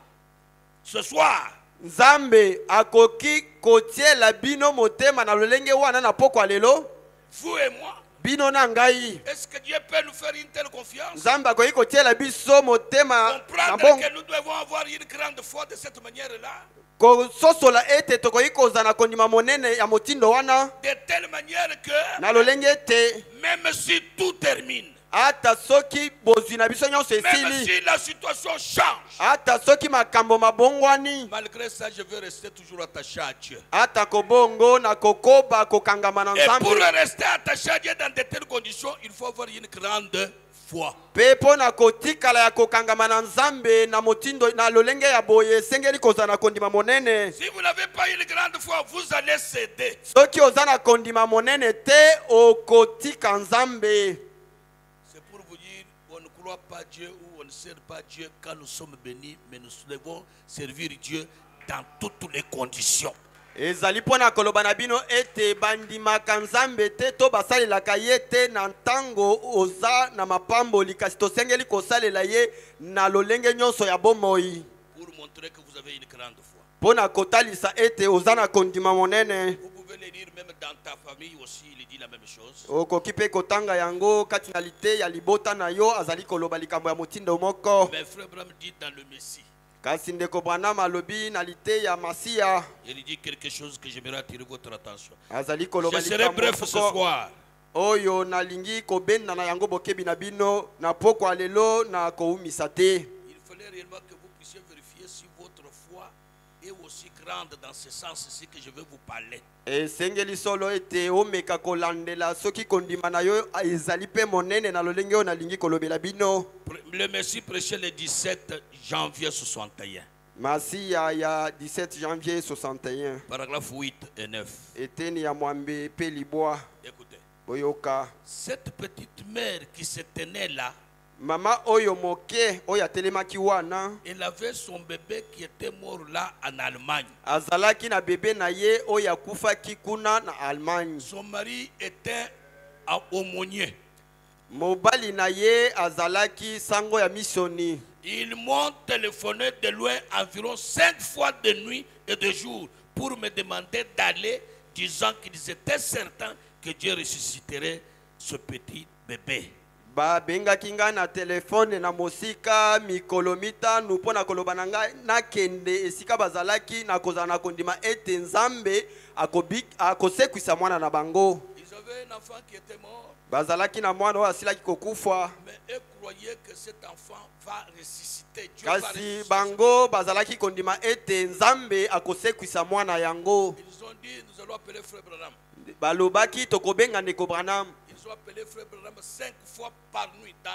ce soir? nzambe akoki kotiela bino motema na lolenge wana na pokwa lelo. Vous et moi. Bino na ngai. Est-ce que Dieu peut nous faire une telle confiance? Nzambe akoki kotiela biso motema na Comprendre que nous devons avoir une grande foi de cette manière-là. kososola ete tokoki kozala na kondima monene ya motindo wana De telle manière que na lolenge ete même si tout termine, ata soki bozwi na biso nyonso même esili si la situation change, ata soki makambo mabongwani malgré ça, je veux rester toujours attaché à Dieu. ata kobongo na kokoba kokangama na Et pour nzambe rester attaché à Dieu dans de telles conditions, il faut avoir une grande foi. mpe mpo na kotikala ya kokangama na nzambe na motindo na lolenge ya boye esengeli kozala na kondima monene. Si vous n'avez pas une grande foi, vous allez céder. Soki oza na kondima monene te okotika nzambe. C'est pour vous dire, on ne croit pas Dieu ou on ne sert pas Dieu quand nous sommes bénis, mais nous devons servir Dieu dans toutes les conditions. Ezali pona koloba na bino ete bandimaka nzambe te to basalelaka ye te na ntango oza na mapamboli kasi tosengeli kosalela ye na lolenge nyonso ya bomoi. Pour montrer que vous avez une grande foi. Pona kotalisa ete oza na kondima monene. Vous pouvez le dire même dans ta famille aussi, il dit la même chose. Okoki pe kotanga yango kati na lite ya libota na yo azali koloba likambo ya motindo moko. Mais frère Branham dit dans le Messie, Kasi ndeko Branham alobi na lite ya Masia il dit quelque chose que j'aimerais attirer votre attention. azali koloba Je serai likambo bref ce moko soir. oyo nalingi kobenda na yango bokebi na bino na pokwa lelo na koumisa te. Il fallait réellement que vous puissiez vérifier si votre foi est aussi grande dans ce sens-ci que je vais vous parler. Esengeli solo ete omeka kolandela soki kondima na yo ezali pe monene na lolenge oyo nalingi kolobela bino. Le Messie prêchait le 17 janvier 61. Masia ya 17 janvier 61. Paragraphe 8 et 9. Eteni ya mwambe pe libwa Écoutez, boyoka. cette petite mère qui se tenait là, Mama oyo moke oyo atelemaki wana elle avait son bébé qui était mort là en Allemagne. azalaki na bebe na ye oyo akufaki kuna na Allemagne. Son mari était aumônier. Mobali na ye azalaki sango ya misioni. Ils m'ont téléphoné de loin environ 5 fois de nuit et de jour pour me demander d'aller, disant qu'ils étaient certains que Dieu ressusciterait ce petit bébé. Ba bengaki nga na telefone na mosika mikolo mitano mpona koloba na ngai nakende esika bazalaki na kozala na kondima ete nzambe akosekwisa mwana na bango. Ils avaient un enfant qui était mort, Bazalaki na mwana oyo asilaki kokufa mais eux croyaient que cet enfant va ressusciter. Dieu va kasi ressusciter. bango bazalaki kondima ete nzambe akosekwisa mwana yango. Ils ont dit, nous allons appeler frère Branham. Balobaki tokobenga ndeko Branham. Ils ont appelé frère Branham 5 fois par nuit. Dans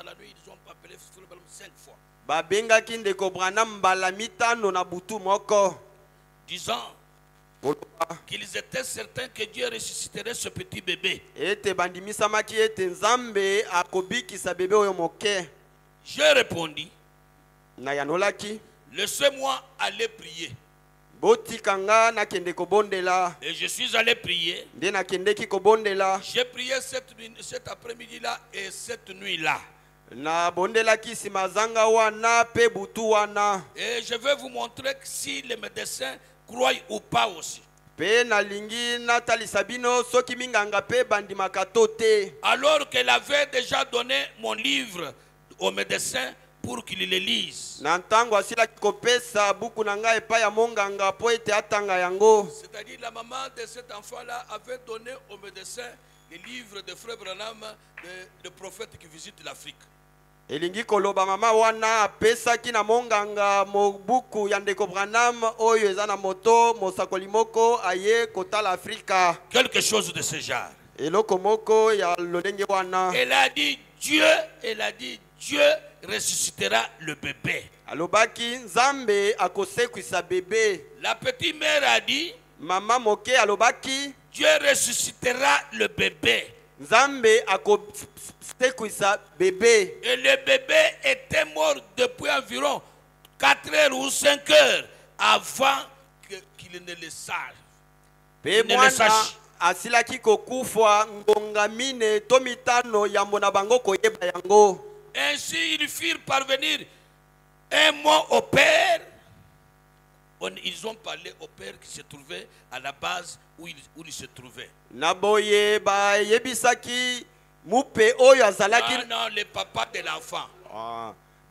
la nuit, ils ont appelé frère Branham 5 fois. Babengaki ndeko Branham mbala mitano na butu moko. Disant qu'ils étaient certains que Dieu ressusciterait ce petit bébé. Ete bandimisamaki ete nzambe akobikisa bebe oyo moke. J'ai répondu, Na yanolaki laissez-moi aller prier. botikanga nakende kobondela. Et je suis allé prier. Nde nakendeki kobondela. J'ai prié cet après-midi-là et cette nuit-là. Na bondelaki nsima zanga wana pe butu wana. Et je vais vous montrer que si les médecins croient ou pas aussi. Pe nalingi natalisa bino soki minganga pe bandimaka to te. Alors qu'elle avait déjà donné mon livre aux médecins, pour qu'il les lise. Na ntango asilaki kopesa buku na ngai epai ya monganga po ete atanga yango. C'est-à-dire la maman de cet enfant-là avait donné au médecin les livres de Frère Branham, de prophète qui visite l'Afrique. Elingi koloba mama wana apesaki na monganga mobuku ya ndeko Branham oyo eza na moto mosakoli moko aye kotala Afrika. Quelque chose de ce genre. Eloko moko ya lolenge wana. Elle a dit Dieu ressuscitera le bébé. Alobaki Nzambe akosekwisa bébé. La petite mère a dit Mama moke alobaki Dieu ressuscitera le bébé. Nzambe akosekwisa bébé. Et le bébé était mort depuis environ 4 heures ou 5 heures avant qu'il ne le sache. Pe mwana asilaki kokufwa ngonga mine to mitano yambo na bango koyeba yango. Ainsi ils firent parvenir un mot au père. Ils ont parlé au père qui se trouvait à la base où il se trouvait. Naboye ba yebisaki mupe oyo azalaki. Non, le papa de l'enfant.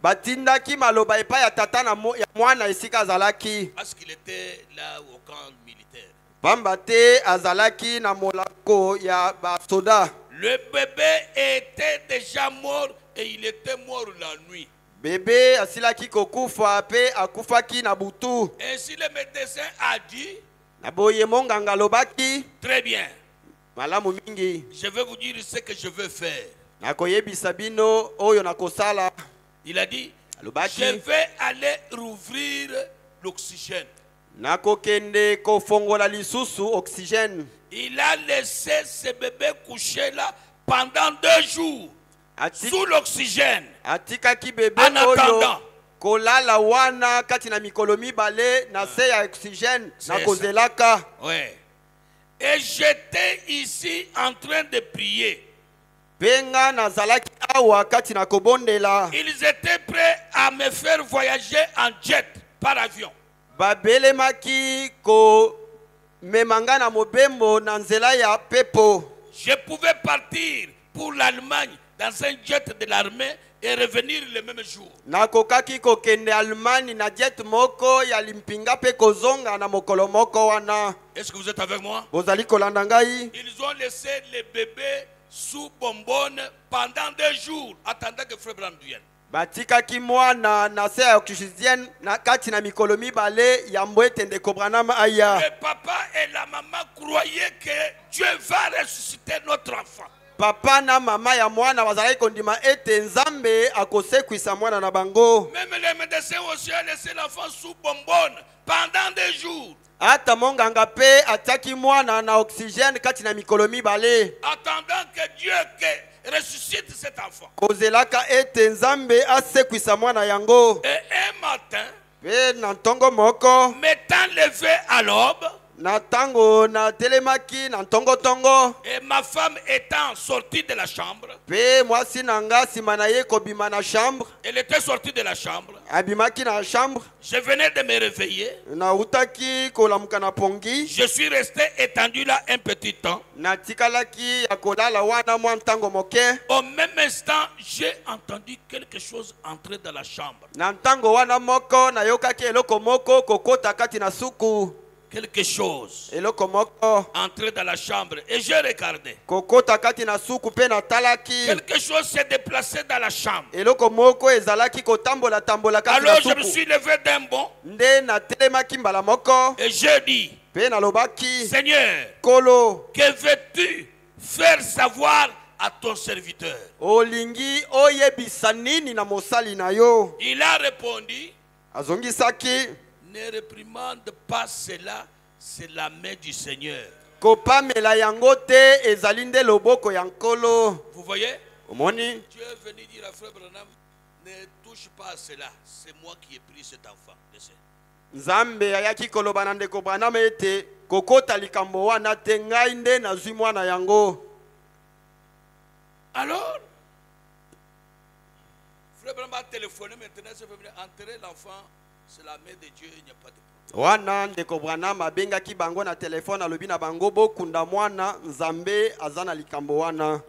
Batindaki maloba epa ya tata na ya mwana esika azalaki. Parce qu'il était là au camp militaire. Pambate azalaki na molako ya basoda. Le bébé était déjà mort et il était mort la nuit. Bébé asilaki kokufa pe akufaki na butu. Ainsi le médecin a dit Naboye monganga lobaki. Très bien. Malamu mingi. Je vais vous dire ce que je veux faire. Nakoyebisa bino oyo nakosala. Il a dit Alobaki. Je vais aller rouvrir l'oxygène. Nakokende kofongola lisusu oxygène. Il a laissé ce bébé coucher là pendant 2 jours sous l'oxygène. Atikaki bébé En attendant. oyo kolala wana kati na mikolo mibale na se ya oxygène na kozelaka. Ouais. Et j'étais ici en train de prier. Penga nazalaki awa kati na kobondela. Ils étaient prêts à me faire voyager en jet par avion. Babelemaki ko memanga na mobembo na nzela ya pepo. Je pouvais partir pour l'Allemagne dans un jet de l'armée et revenir le même jour. Nakokaki kokende Allemagne na jet moko ya limpinga pe kozonga na mokolo moko wana. Est-ce que vous êtes avec moi? Bozali kolanda ngai. Ils ont laissé le bébé sous bonbonne pendant 2 jours, attendant que Frère Branham vienne. Batikaki mwana na se ya oxygène na kati na mikolo mibale ya mbwete ndeko Branham aya. Le papa et la maman croyaient que Dieu va ressusciter notre enfant. Papa na mama ya mwana bazalaki kondima ete Nzambe akosekwisa mwana na bango. Même les médecins aussi ont laissé l'enfant sous bonbonne pendant 2 jours. Ata monganga pe ataki mwana na oxygène kati na mikolo mibale. Attendant que Dieu ressuscite cet enfant. Kozelaka ete Nzambe asekwisa mwana yango. Et un matin, Pe na ntongo moko. m'étant levé à l'aube, Na tango na telemaki na ntongo tongo. et ma femme étant sortie de la chambre, Pe mwasi nanga sima na ye kobima na chambre. elle était sortie de la chambre. Abimaki na chambre. Je venais de me réveiller. Na utaki kolamuka na pongi. Je suis resté étendu là un petit temps. Na tikalaki ya kolala wana mwa ntango moke. Au même instant, j'ai entendu quelque chose entrer dans la chambre. Na ntango wana moko na yokaki eloko moko kokota kati na suku. Quelque chose Eloko moko entrer dans la chambre. Et j'ai regardé. kokota kati na suku pe na talaki. Quelque chose s'est déplacé dans la chambre. Eloko moko ezalaki kotambola tambola kati na Alors je me suku. suis levé d'un bond Nde na telemaki mbala moko. et j'ai dit, Pe na lobaki. Seigneur, Kolo. que veux-tu faire savoir à ton serviteur? Olingi oyebisa nini na mosali na yo. Il a répondu, Azongisaki. ne réprimande pas cela, c'est la main du Seigneur. Kopamela yango te ezali nde loboko ya nkolo. Vous voyez? Omoni. Dieu est venu dire à Frère Branham, ne touche pas à cela, c'est moi qui ai pris cet enfant. Nzambe ayaki koloba na ndeko Branham ete kokota likambo wana te ngai nde nazwi mwana yango. Alors, Frère Branham a téléphoné maintenant, c'est venu enterrer l'enfant, c'est la main de Dieu, il n'y a pas de problème. Wana ndeko Branham abengaki bango na telefone alobi na bango bokunda mwana Nzambe azana likambo wana.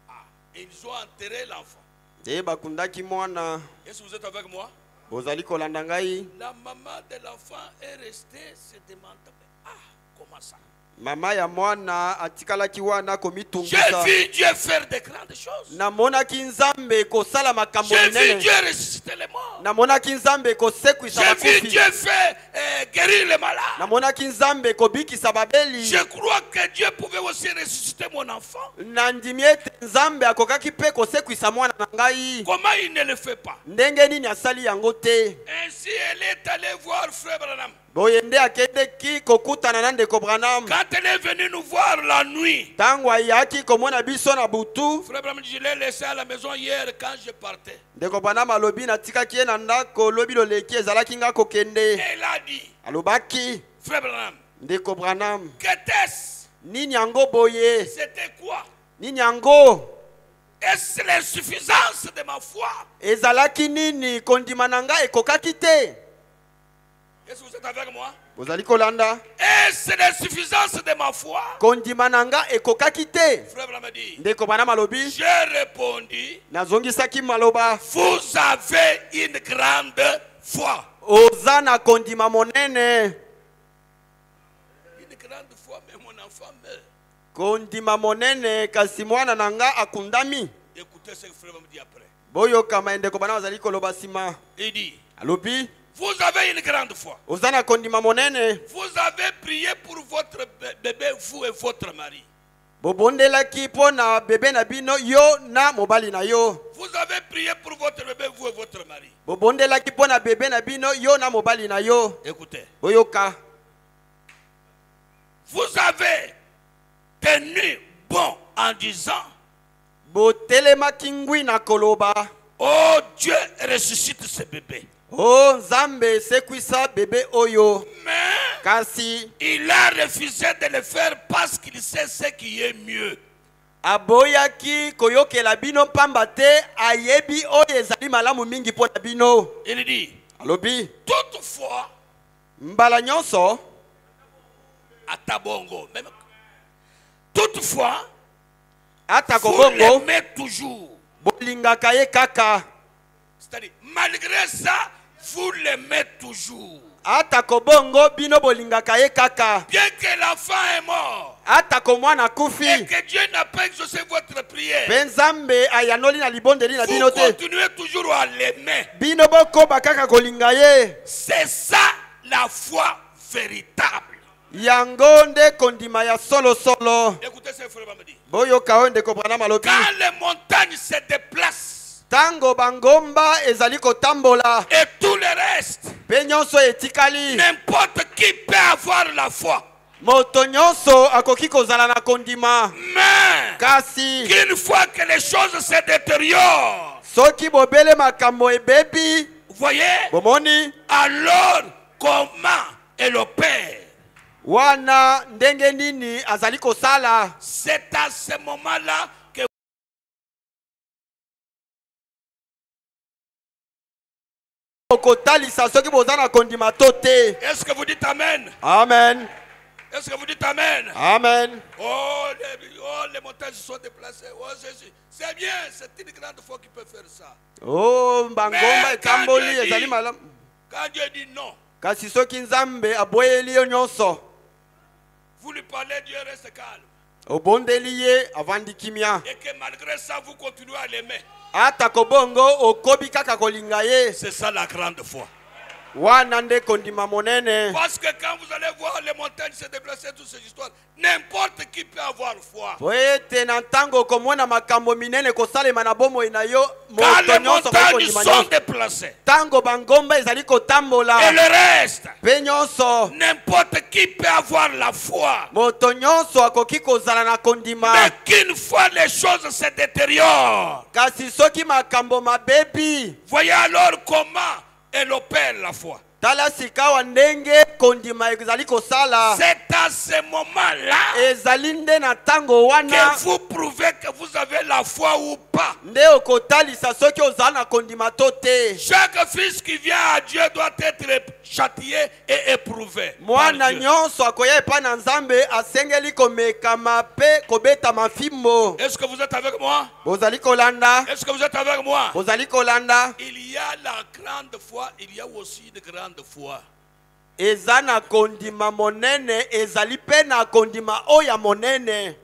Ah, et ils ont enterré l'enfant. te bakundaki mwana. Est-ce que vous êtes avec moi? Bozali kolanda ngai. La maman de l'enfant est restée se demandant, ah, comment ça? Mama ya mwana atikalaki wana J'ai komitungisa. vu Dieu faire de grandes choses. Namonaki nzambe kosala makambo J'ai vu minene. Dieu ressusciter les morts. Namonaki nzambe kosekwisa J'ai vu bakufi. Dieu faire guérir les malades. Namonaki nzambe kobikisa babeli. Je crois que Dieu pouvait aussi ressusciter mon enfant. Nandimi ete nzambe akokaki pe kosekwisa mwana na ngai. Comment il ne le fait pas? Ndenge nini asali yango te. Ainsi, elle est allée voir Frère Branham. Boyende akendeki kokutana na ndeko Branham. Quand elle est venue nous voir la nuit, Tango ayaki komona biso na butu. Frère Branham dit, je l'ai laissé à la maison hier quand je partais. Ndeko Branham alobi natikaki ye na ndako lobi loleki ezalaki nga kokende. Elle a dit, Alobaki Frère Branham, ndeko Branham. qu'était-ce? Nini yango boye? C'était quoi? Nini yango? Est-ce l'insuffisance de ma foi? Ezalaki nini kondima na nga ekokaki te? Est-ce que vous êtes avec moi? Bozali kolanda? Est-ce l'insuffisance de ma foi? Kondima na nga ekokaki te? Frère Branham dit, Ndeko Branham alobi j'ai répondu, nazongisaki maloba. vous avez une grande foi. Oza na kondima monene. Une grande foi, mais mon enfant meurt. Kondima monene kasi mwana na nga akundami. Écoutez ce que Frère Branham dit après. Boyoka ndeko Branham azali koloba sima. Il dit, Alobi vous avez une grande foi. oza na kondima monene. Vous avez prié pour votre bébé, vous et votre mari. Bobondelaki po na bebe na bino yo na mobali na yo. Vous avez prié pour votre bébé, vous et votre mari. Bobondelaki po na bebe na bino yo na mobali na yo. Écoutez, Boyoka. vous avez tenu bon en disant, Botelemaki ngwi na koloba. oh Dieu ressuscite ce bébé. Oh nzambe sekwisa bebe oyo. Mais Kasi il a refusé de le faire parce qu'il sait ce qui est mieux. aboyaki koyokela bino pamba te ayebi oyo ezali malamu mingi po na bino. Il dit, Alobi toutefois, mbala nyonso à Tabongo, même, toutefois, ata vous kobongo l'aimez toujours. bolingaka ye kaka. C'est-à-dire, malgré ça, vous l'aimez toujours. Ata kobongo bino bolingaka ye kaka. Bien que l'enfant est mort Ata komwana et kufi. que Dieu n'a pas exaucé votre prière, Pe nzambe ayanoli na libondeli na vous bino te. continuez toujours à l'aimer. Bino bokoba kaka kolinga ye. C'est ça la foi véritable. Yango nde kondima ya solo solo. Écoutez ce que Frère me dit. Boyoka oyo ndeko Branham alobi. Quand les montagnes se déplacent Tango bangomba ezali kotambola. et tout le reste, Pe nyonso etikali. n'importe qui peut avoir la foi. Moto nyonso akoki kozala na kondima. Mais Kasi qu'une fois que les choses se détériorent, soki bobele makambo ebebi. vous voyez, Bomoni alors comment elle opère? wana ndenge nini azali kosala. C'est à ce moment-là que Okotalisa soki boza na kondima to te. est-ce que vous dites Amen? Amen. Est-ce que vous dites Amen? Amen. Oh, les montagnes se sont déplacées. Oh, c'est bien, c'est une grande foi qui peut faire ça. Oh mbangomba Mais etamboli quand Dieu ezali dit- malamu. Quand Dieu dit non, Kasi soki nzambe aboyeli yo nyonso. vous lui parlez, Dieu reste calme. Obondeli ye avandi kimia. Et que malgré ça, vous continuez à l'aimer. Ata kobongo okobi kaka kolinga ye. C'est ça la grande foi. Wana nde kondima monene. Parce que quand vous allez voir les montagnes se déplacer, toutes ces histoires, n'importe qui peut avoir foi. Po ete na ntango komona makambo minene kosalema na bomoi na yo. Quand les Moto nyonso montagnes kondima sont nyonso. déplacées, Tango bangomba ezali kotambola. et le reste, Pe nyonso n'importe qui peut avoir la foi. moto nyonso akoki kozala na kondima. Mais qu'une fois les choses se détériorent, Kasi soki makambo mabebi. voyez alors comment elle opère la foi. tala sika wa ndenge kondima ezali kosala. C'est à ce moment-là Ezali nde na tango wana que vous prouvez que vous avez la foi ou pas. nde okotalisa soki ozala na kondima to te. Chaque fils qui vient à Dieu doit être châtié et éprouvé. par Mwana Dieu. nyonso akoya epa na Nzambe asengeli komekama pe kobeta mafimbo. Est-ce que vous êtes avec moi? Bozali kolanda. Est-ce que vous êtes avec moi? Bozali kolanda. Il y a la grande foi, il y a aussi une grande foi. Eza na kondima monene, ezali pe na kondima oya monene.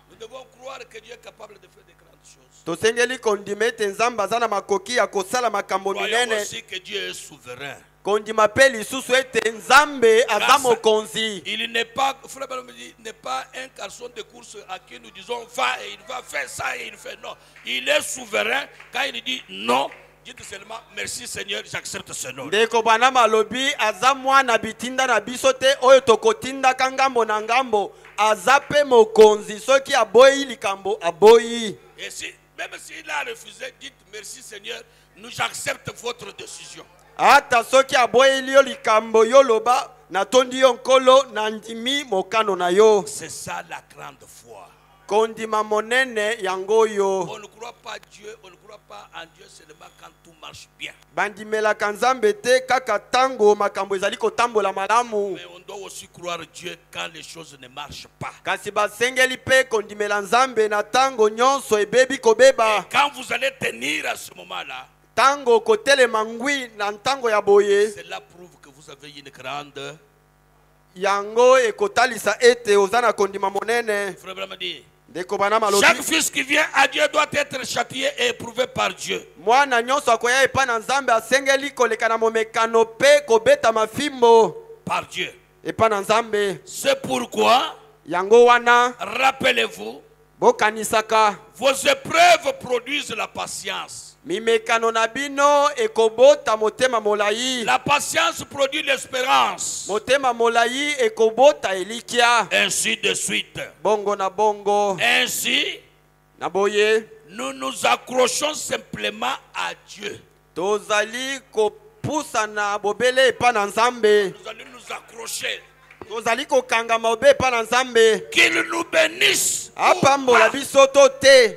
Nous devons croire que Dieu est capable de faire de grandes choses. Tosengeli kondima ete Nzambe aza na makoki ya kosala makambo Croyons minene. aussi que Dieu est souverain. Kondima pe lisusu ete Nzambe aza Grâce- mokonzi. Il n'est pas, frère Branham dit, n'est pas un garçon de course à qui nous disons va et il va faire ça et il fait non. Il est souverain. Quand il dit non, dites seulement merci Seigneur, j'accepte ce nom. Ndeko bana malobi aza mwana bitinda na biso te oyo tokotinda ka ngambo na ngambo. Aza pe mokonzi soki aboyi likambo aboyi. Et si, même s'il a refusé, dites merci Seigneur, nous j'accepte votre décision. Ata soki aboyi yo likambo yo loba natondi yo nkolo na ndimi mokano na yo. C'est ça la grande foi. Kondima monene yango yo. On ne croit pas Dieu, on ne croit pas en Dieu seulement quand tout marche bien. Bandimelaka Nzambe te kaka tango makambo ezali kotambola malamu. Mais on doit aussi croire Dieu quand les choses ne marchent pas. Kasi basengeli pe kondimela Nzambe na tango nyonso ebebi kobeba. Et quand vous allez tenir à ce moment-là, Tango kotelema ngwi na ntango ya boye. cela prouve que vous avez une grande. Yango ekotalisa ete oza na kondima monene. Frère Branham dit, Ndeko bana malobi. chaque fils qui vient à Dieu doit être châtié et éprouvé par Dieu. Mwana nyonso akoya epa na Nzambe asengeli koleka na momekano pe kobeta mafimbo. Par Dieu. Epa na Nzambe. C'est pourquoi, Yango wana rappelez-vous, bokanisaka. vos épreuves produisent la patience. Mimekano na bino ekobota motema molai. La patience produit l'espérance. Motema molai ekobota elikia. Ainsi de suite. Bongo na bongo. Ainsi, Na boye. nous nous accrochons simplement à Dieu. Tozali kopusa na bobele epa na Nzambe. Nous allons nous accrocher. Tozali kokanga mabe epa na Nzambe. Qu'il nous bénisse. ou Apambola pas. biso to te.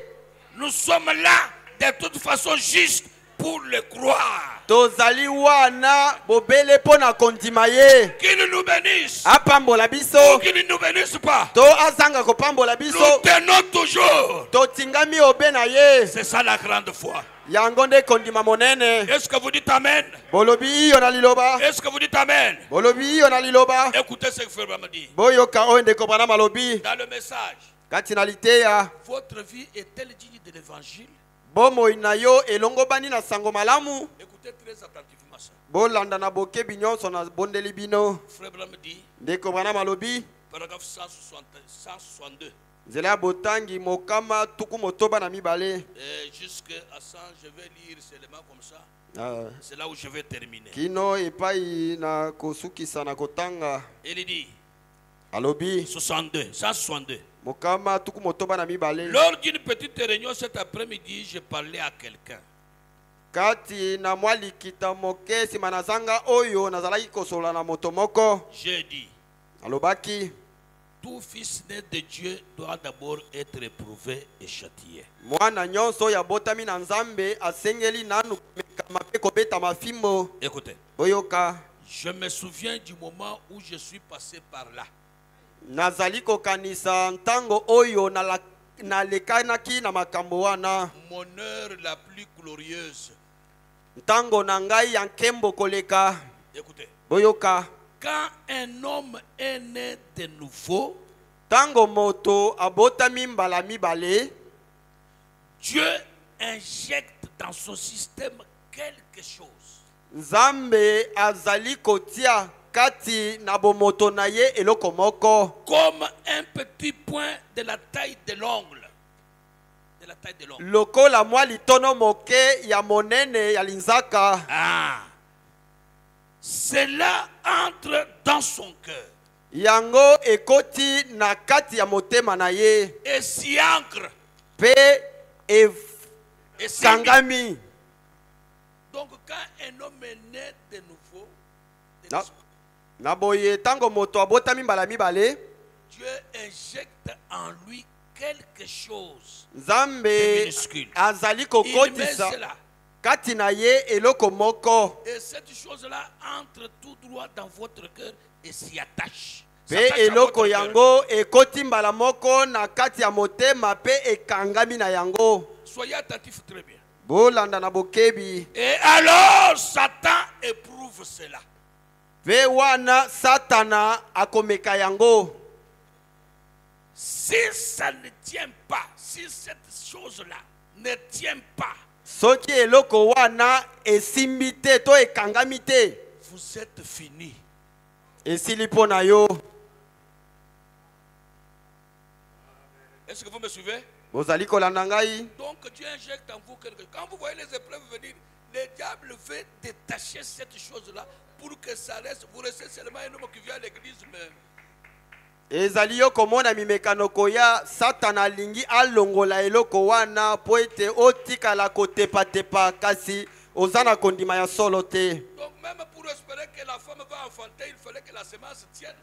Nous sommes là de toute façon juste pour le croire. Tozali wana bobele pona kondima ye. Qu'il nous bénisse. Apambola biso. Ou qu'il ne nous bénisse pas. To azanga kopambola biso. Nous tenons toujours. To tingami obe na ye. C'est ça la grande foi. Yango nde kondima monene. Est-ce que vous dites Amen? Bolobi iyo na liloba. Est-ce que vous dites Amen? Bolobi iyo na liloba. Écoutez ce que Frère Branham dit. Boyoka oyo ndeko bana malobi. Dans le message, Kati na liteya. votre vie est-elle digne de l'évangile? Bomoi na yo elongo bani na sango malamu. Écoutez très attentivement ça. Bolanda na bokebi nyonso na bondeli bino. Frère Branham dit, Ndeko bana malobi. paragraphe 162. Nzela ya botangi mokama tuku motoba na mibale. Et jusqu'à 100, je vais lire seulement comme ça. Ah, C'est là où je vais terminer. Kino epai na kosukisa na kotanga. Il dit, Alobi. 162. Mokama tuku motoba na mibale. Lors d'une petite réunion cet après-midi, je parlais à quelqu'un. Kati na mwali kita moke sima na zanga oyo nazalaki kosola na moto moko. J'ai dit, Alobaki. tout fils né de Dieu doit d'abord être éprouvé et châtié. Mwana nyonso ya botami na Nzambe asengeli nanu komekama pe kobeta mafimbo. Écoutez, Boyoka. je me souviens du moment où je suis passé par là. Nazali kokanisa ntango oyo nalekanaki na makambo wana. Mon heure la plus glorieuse. Ntango na ngai ya nkembo koleka. Écoutez, Boyoka. quand un homme est né de nouveau, Tango moto abotami mbala mibale. Dieu injecte dans son système quelque chose. Nzambe azali kotia kati na bomoto na ye eloko moko. Comme un petit point de la taille de l'ongle. De la taille de l'ongle. Lokola mwa litono moke ya monene ya linzaka. Ah. Cela entre dans son cœur. Yango ekoti na kati ya motema na ye. Et s'y ancre. Pe Et s'y- kangami. Donc quand un homme est né de nouveau, na boye tango moto abotami mbala mibale, Dieu injecte en lui quelque chose Nzambe de minuscule. azali Il met kokotisa cela. kati na ye eloko moko. Et cette chose-là entre tout droit dans votre cœur et s'y attache. Pe S'attache à eloko votre cœur. yango ekoti mbala moko na kati ya motema pe ekangami na yango. Soyez attentifs très bien. Bolanda na bokebi. Et alors Satan éprouve cela. Pe wana satana akomeka yango. Si ça ne tient pas, si cette chose-là ne tient pas, Soki eloko wana esimbi te to ekangami te, vous êtes fini. esili mpo na yo. Est-ce que vous me suivez? Bozali kolanda ngai. Donc Dieu injecte en vous quelque chose. Quand vous voyez les épreuves venir, le diable veut détacher cette chose-là pour que ça reste. Vous restez seulement un homme qui vient à l'église, mais Ezali yo komona mimekano koya satana alingi alongola eloko wana po ete otikala kotepatepa kasi ozana kondima ya solo te. donc même pour espérer que la femme va enfanter, il fallait que la semence tienne.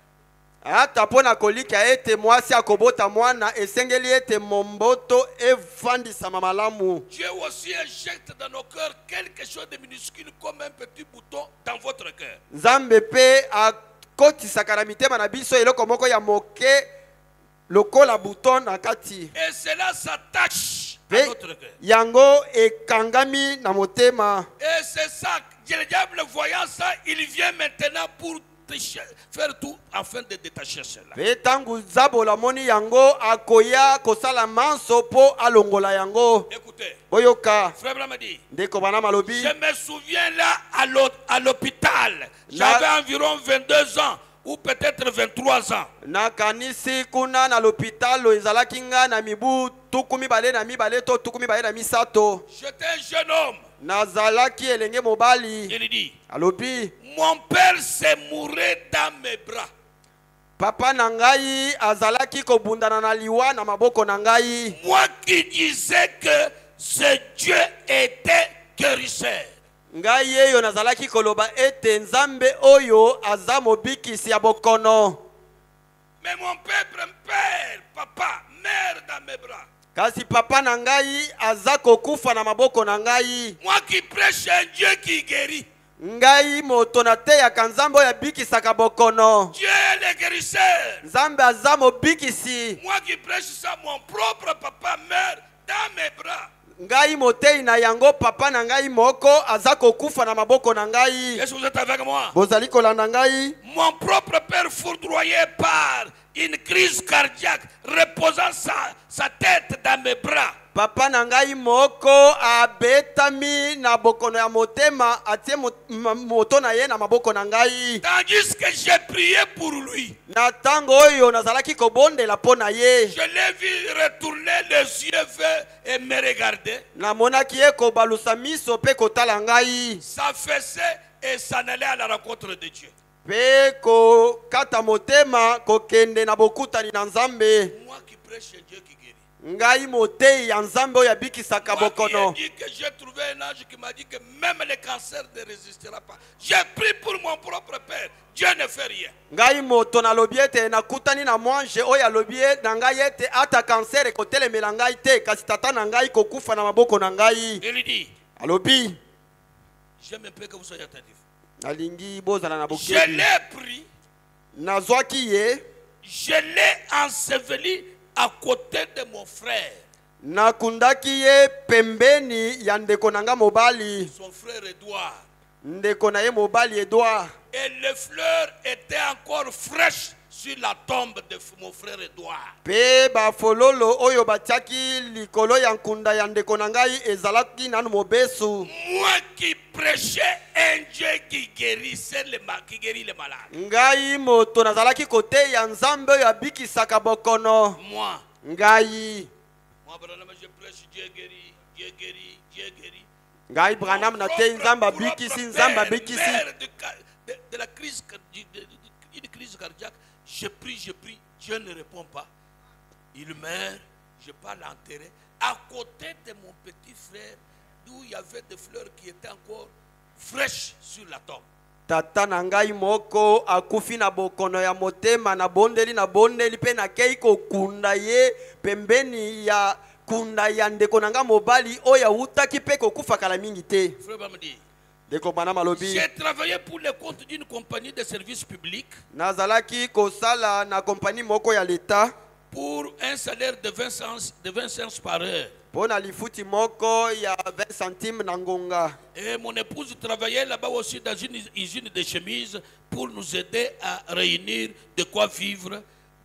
Ata pona kolika ete mwasi akobota mwana esengeli ete momboto efandisama malamu. Dieu aussi injecte dans nos cœurs quelque chose de minuscule comme un petit bouton dans votre cœur. Nzambe pe akotisaka na mitema na biso eloko moko ya moke lokola bouton na kati. Et cela s'attache à Pe notre cœur. yango ekangami na motema. Et c'est ça, le diable voyant ça, il vient maintenant pour faire tout afin de détacher cela. Pe tangu zabola moni yango akoya kosala manso po alongola yango. Écoutez, Boyoka frère Branham dit, ndeko bana malobi. je me souviens là à l'hôpital, j'avais environ 22 ans ou peut-être 23 ans. Na kanisi kuna na l'hôpital ezalaki nga na mibu tukumi bale na mibale to tukumi bale na misato. J'étais un jeune homme. Nazalaki elenge mobali. Il dit, Alobi mon père s'est mouré dans mes bras. papa na ngai azalaki kobundana na liwa na maboko na ngai. Moi qui disais que ce Dieu était guérisseur. Ngai yeyo nazalaki koloba ete Nzambe oyo aza mobikisi ya bokono. Mais mon père, papa, mère dans mes bras. Kasi papa na ngai aza kokufa na maboko na ngai. Moi qui prêche un Dieu qui guérit. Ngai moto na te ya Nzambe oyo abikisaka bokono. Dieu est le guérisseur. Nzambe aza mobikisi. Moi qui prêche ça, mon propre papa, mère dans mes bras. Ngai motei na yango papa na ngai moko aza kokufa na maboko na ngai. Est-ce que vous êtes avec moi? Bozali kolanda ngai. Mon propre père foudroyé par une crise cardiaque, reposant sa tête dans mes bras. Papa na ngai moko abetami na bokono ya motema atie moto na ye na maboko na ngai. Tandis que j'ai prié pour lui. Na tango oyo nazalaki kobondela po na ye. Je l'ai vu retourner les yeux vers et me regarder. Na monaki ye kobalusa miso pe kotala ngai. S'affaissait et s'en allait à la rencontre de Dieu. Pe ko kata motema kokende na bokutani na Nzambe. Moi qui prêche un Dieu qui guérit. Ngai motei ya Nzambe oyo abikisaka Moi qui bokono. ai dit que j'ai trouvé un ange qui m'a dit que même le cancer ne résistera pas. J'ai prié pour mon propre père. Dieu ne fait rien. Ngai moto na lobi ete nakutani na mwange oyo alobi na ngai ete ata kansere kotelemela ngai te kasi tata na ngai kokufa na maboko na ngai. Il dit, Alobi j'aime un peu que vous soyez attentifs. alingi bozala na Je bokebi. l'ai pris, Nazwaki ye je l'ai enseveli à côté de mon frère. nakundaki ye pembeni ya ndeko na nga mobali. Son frère Edouard. Ndeko na ye mobali Edouard. Et les fleurs étaient encore fraîches sur la tombe de mon frère Edouard. Pe bafololo oyo batiaki likolo ya nkunda ya ndeko na ngai ezalaki nanu mobesu. Moi qui prêchais un Dieu qui guérissait qui guérit les malades. Ngai moto nazalaki kote ya Nzambe oyo abikisaka bokono. Moi, Ngai je prêche Dieu guérit, Dieu guérit, Dieu guérit. Ngai Branham na te Nzambe abikisi Nzambe abikisi. Mère de la crise, une crise cardiaque, je prie, Dieu ne répond pas. Il meurt, je pars l'enterrer à côté de mon petit frère d'où il y avait des fleurs qui étaient encore fraîches sur la tombe. Tata na ngai moko akufi na bokono ya motema na bondeli pe na kei kokunda ye pembeni ya kunda ya ndeko na nga mobali oya utaki pe kokufa kala mingi te. Frère Bamadi, Ndeko bana malobi. j'ai travaillé pour le compte d'une compagnie de services publics Nazalaki kosala na kompani moko ya leta pour un salaire de 20 cents par heure. pona lifuti moko ya 20 centimes na ngonga. Et mon épouse travaillait là-bas aussi dans une usine de chemises pour nous aider à réunir de quoi vivre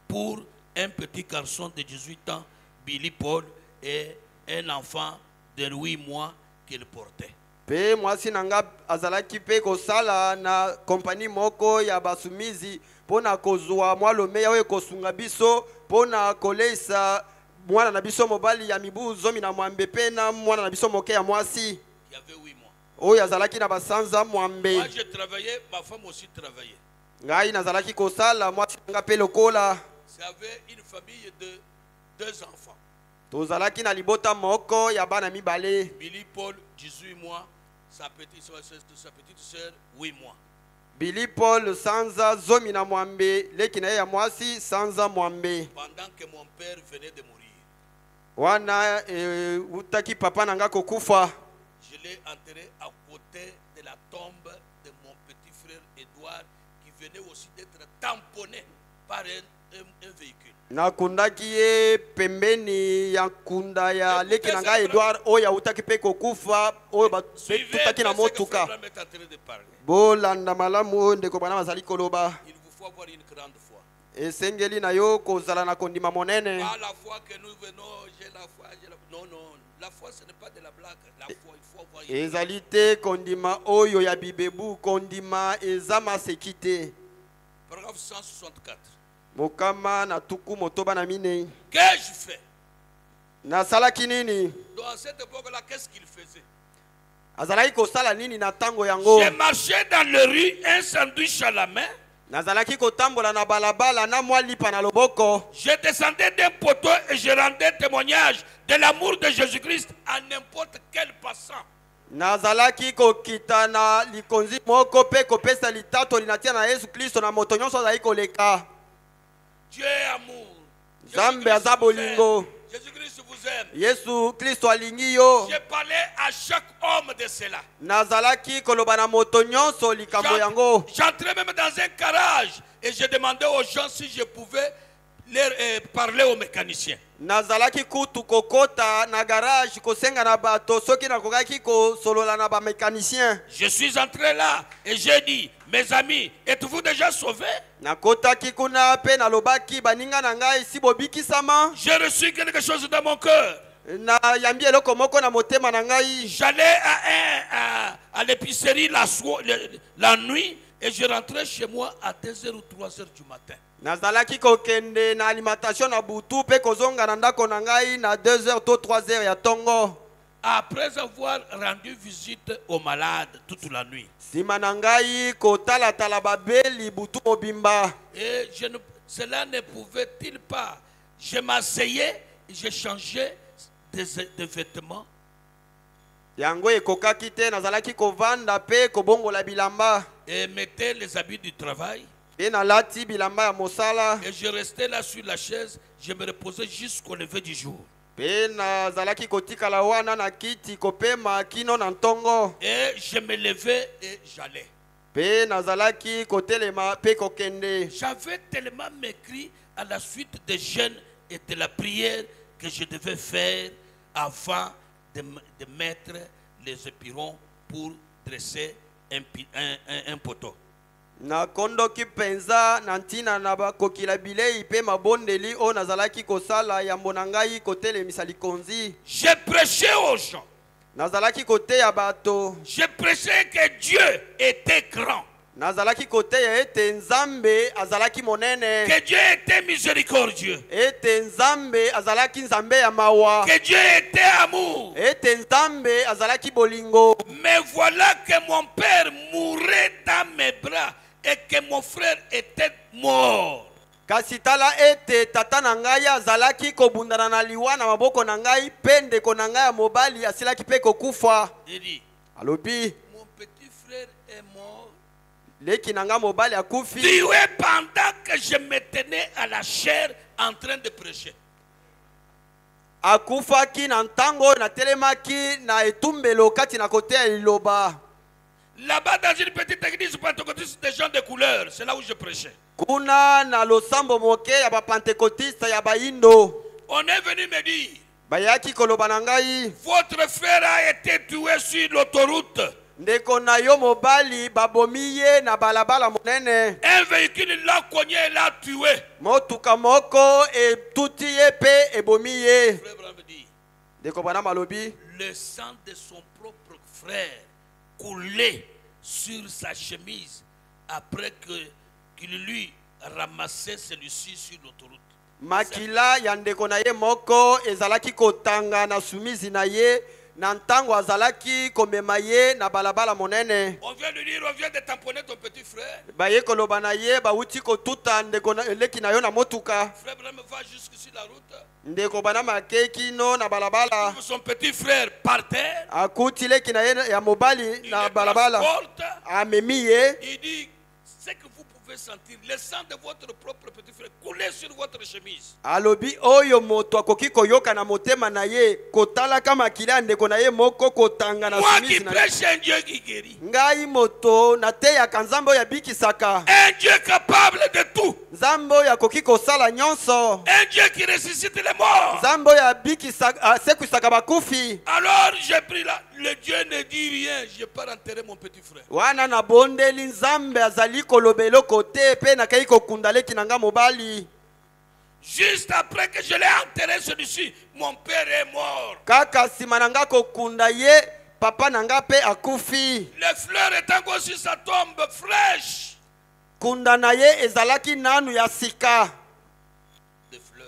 pour un petit garçon de 18 ans, Billy Paul, et un enfant de 8 mois qu'il portait. Pe mwasi nanga azalaki pe kosala na kompani moko ya basumizi pona kozwa mwalome yawe kosunga biso pona koleisa mwana na biso mobali ya mibu zomi na mwambe pe na mwana na biso moke ya mwasi Il y avait 8 mois. oyo azalaki na basanza mwambe. Moi j'ai travaillé, ma femme aussi travaillait. Ngai nazalaki kosala mwasi nanga pe lokola J'avais une famille de 2 enfants. tozalaki na libota moko ya bana mibale. Billy Paul, 18 mois, sa petite soeur, 8 mois. Billy Paul sanza zomi na mwambe leki na ye ya mwasi sanza mwambe. Pendant que mon père venait de mourir, Wana utaki papa nanga kokufa. je l'ai enterré à côté de la tombe de mon petit frère Edouard qui venait aussi d'être tamponné par un véhicule. Nakundaki ye pembeni ya kunda ya leki na ngai Edouard oya utaki pe kokufa oyo tutaki na motuka. Frère est en train de parler. Bolanda malamu oyo ndeko bana bazali koloba. Il vous faut avoir une grande foi. Esengeli na yo kozala na kondima monene. Pas la foi que nous venons, j'ai la foi, non, non. La foi, ce n'est pas de la blague. La foi, il faut avoir une Ezali te kondima oyo ya bibebu kondima ezama sekite. Paragraphe 164. Mokama na tuku motoba na minei. Qu'ai-je fait? Na salaki nini? Dans cette époque-là, qu'est-ce qu'il faisait? Azalaki kosala nini na tango yango? J'ai marché dans les rues, un sandwich à la main. Nazalaki kotambola na balabala na mwa lipa na loboko. Je descendais d'un poteau et je rendais témoignage de l'amour de Jésus-Christ à n'importe quel passant. Nazalaki kokita na likonzi moko pe kopesa litato linatia na Yesu Kristo na moto nyonso azali koleka. Dieu est amour. Zambe aza bolingo. Jésus-Christ vous aime. Yesu Kristo alingi yo. J'ai parlé à chaque homme de cela. Nazalaki koloba na moto nyonso likambo yango. J'entrais même dans un garage et je demandais aux gens si je pouvais leur parler aux mécaniciens. Nazalaki kutu kokota na garage kosenga na bato soki nakokaki kosolola na ba mécanicien. Je suis entré là et j'ai dit, mes amis, êtes-vous déjà sauvés? Nakotaki kuna pe na lobaki baninga na ngai si bobikisama. J'ai reçu quelque chose dans mon cœur. Na yambi eloko moko na motema na ngai. J'allais à l'épicerie la nuit et je rentrais chez moi à 2h ou 3h du matin. Nazalaki kokende na alimentation na butu pe kozonga na ndako na ngai na 2h to 3h ya tongo. Après avoir rendu visite aux malades toute la nuit. Sima na ngai kotala tala babeli butu mobimba. Et cela ne pouvait-il pas. Je m'asseyais et je changeais de vêtements. Yango ekokaki te nazalaki kovanda pe kobongola bilamba. Et mettais les habits du travail. Et na lati bilamba ya mosala. Et je restais là sur la chaise. Je me reposais jusqu'au lever du jour. Pe nazalaki kotikala wana na kiti kopema kino na ntongo. Et je me levais et j'allais. Pe nazalaki kotelema pe kokende. J'avais tellement m'écrit à la suite des jeûnes et de la prière que je devais faire avant de mettre les épirons pour dresser un poteau. Na kondoki penza na ntina na bakokila bilei pe mabondeli o nazalaki kosala yambo na ngai kotelemisa likonzi. J'ai prêché aux gens. Nazalaki kote ya bato. J'ai prêché que Dieu était grand. Nazalaki kote ya ete nzambe azalaki monene. Que Dieu était miséricordieux. Ete nzambe azalaki nzambe ya mawa. Que Dieu était amour. Ete nzambe azalaki bolingo. Mais voilà que mon père mourait dans mes bras et que mon frère était mort. kasi tala ete tata na ngai azalaki kobundana na liwa na maboko na ngai pe ndeko na ngai ya mobali asilaki pe kokufa. Il dit, Alobi mon petit frère est mort. leki na ngai mobali akufi Tué pendant que je me tenais à la chair en train de prêcher. akufaki na ntango na telemaki na etumbelo kati na kote ya liloba. Là-bas, dans une petite église pentecôtiste des gens de couleur, c'est là où je prêchais. Kuna na losambo moke ya bapentekotiste ya baindo On est venu me dire, bayaki koloba na ngai votre frère a été tué sur l'autoroute. ndeko na yo mobali babomi ye na balabala monene. Un véhicule l'a cogné et l'a tué. Motuka moko etuti ye pe ebomi ye. Frère Branham dit, Ndeko bana malobi le sang de son propre frère coulait sur sa chemise après qu'il lui ramassait celui-ci sur l'autoroute. makila ya ndeko na ye moko ezalaki kotanga na sumizi na ye na ntango azalaki komema ye na balabala monene. On vient de dire, on vient de tamponner ton petit frère. Baye koloba na ye bauti kotuta ndeko na leki na yo na motuka. Frère Branham va jusque sur la route. Ndeko bana makeki no na balabala Son petit frère par terre. akuti leki na ye ya mobali Il na le balabala transporte. amemi ye. Il dit, ce que vous pouvez sentir, le sang de votre propre petit frère couler sur votre chemise. Alobi oyo moto akoki koyoka na motema na ye kotala kama makila ndeko na ye moko kotanga na Moi qui sumizi na ye. prêche un Dieu qui guérit. Ngai moto na te ya kanzambo ya bikisaka. Un Dieu capable de tout. Nzambo ya koki kosala nyonso. Un Dieu qui ressuscite les morts. Nzambo ya bikisaka sekwisaka bakufi. Alors j'ai pris là. Le Dieu ne dit rien. Je pars enterrer mon petit frère. Wana na bondeli nzambe azali kolobelo kote pe na kai kokunda leki na nga mobali. Juste après que je l'ai enterré celui-ci, mon père est mort. Kaka sima na nga kokunda ye papa na nga pe akufi. Les fleurs étant encore sur sa tombe fraîche. Kunda na ye ezalaki nanu ya sika. Des fleurs.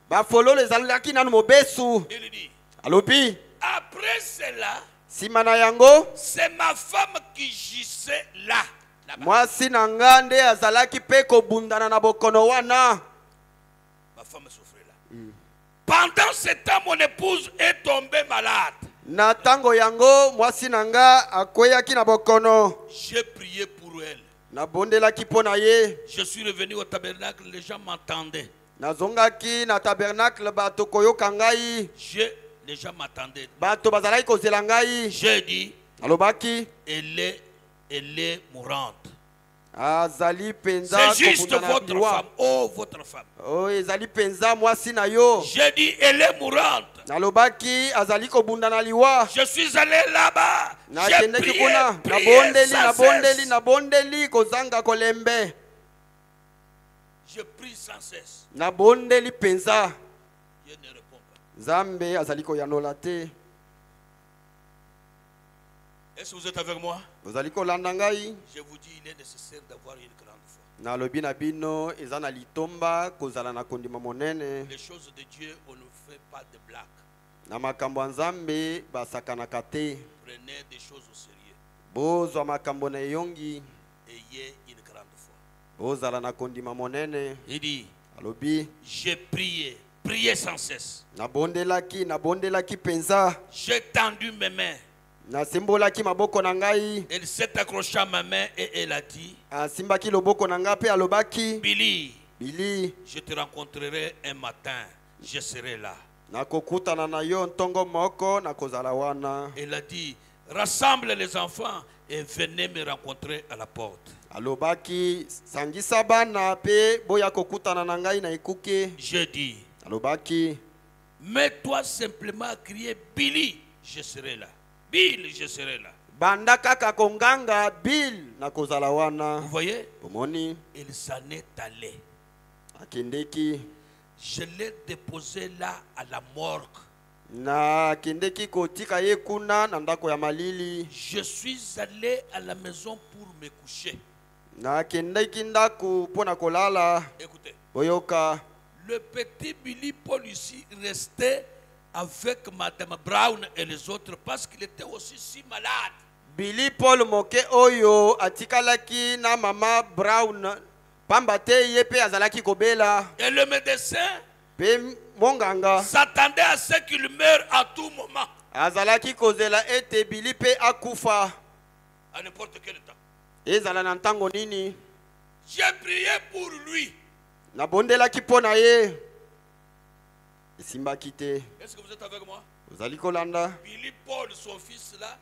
Bafololo ezalaki nanu mobesu. Il dit, Alobi après cela, sima na yango c'est ma femme qui gisait là. Là-bas. mwasi na nga nde azalaki pe kobundana na bokono wana. Ma femme souffrait là. Pendant ce temps, mon épouse est tombée malade. Na tango yango mwasi na nga akweyaki na bokono. J'ai prié pour elle. Na bondelaki po na ye. Je suis revenu au tabernacle, les gens m'entendaient. Nazongaki na tabernacle bato koyoka ngai. Les gens m'attendaient. Bato bazalaki kozela ngai. J'ai dit, Alobaki elle est mourante. azali penza C'est juste kobundana votre liwa. femme. Oh, votre femme. Oh ezali penza mwasi na yo. J'ai dit, elle est mourante. Nalobaki azali kobundana liwa. Je suis allé là-bas. J'ai Nakendeki prié, kuna prié sans cesse. na bondeli kozanga kolembe. Je prie sans cesse. Na bondeli penza. Dieu ne répond pas. Nzambe azali koyanola te. Est-ce que vous êtes avec moi? Ozali kolanda ngai. Je vous dis, il est nécessaire d'avoir une grande foi. Nalobi na bino eza na litomba kozala na kondima monene. Les choses de Dieu, on ne fait pas de blagues. Na makambo ya Nzambe basakanaka te. Prenez des choses au sérieux. Bozwa makambo na eyongi. Ayez une grande foi. Bozala na kondima monene. Il dit, Alobi j'ai prié sans cesse. na bondelaki penza. J'ai tendu mes mains. Na simbolaki maboko na ngai. Elle s'est accrochée à ma main et elle a dit, Asimbaki loboko na ngai pe alobaki. Billy, Bili je te rencontrerai un matin. Je serai là. nakokutana na yo ntongo moko na kozala wana. Elle a dit, rassemble les enfants et venez me rencontrer à la porte. Alobaki sangisa bana pe boya kokutana na ngai na ekuke. Je dis, Alobaki mets-toi simplement à crier, Billy, je serai là. Bill, je serai là. banda kaka konganga Bill na kozala wana. Vous voyez, Omoni il s'en est allé. akendeki Je l'ai déposé là à la morgue. na akendeki kotika ye kuna na ndako ya malili. Je suis allé à la maison pour me coucher. Na akendeki ndako pona kolala. Écoutez, Boyoka le petit Billy Paul ici restait avec Madame Brown et les autres parce qu'il était aussi si malade. Billy Paul moke oyo atikalaki na mama Brown pamba te ye pe azalaki kobela Et le médecin pe monganga s'attendait à ce qu'il meure à tout moment, azalaki kozela ete Billy pe akufa à n'importe quel temps. ezala na ntango nini. J'ai prié pour lui. Nabondelaki mpo na ye esimbaki te. Est-ce que vous êtes avec moi? Ozali kolanda Billy Paul, son fils là,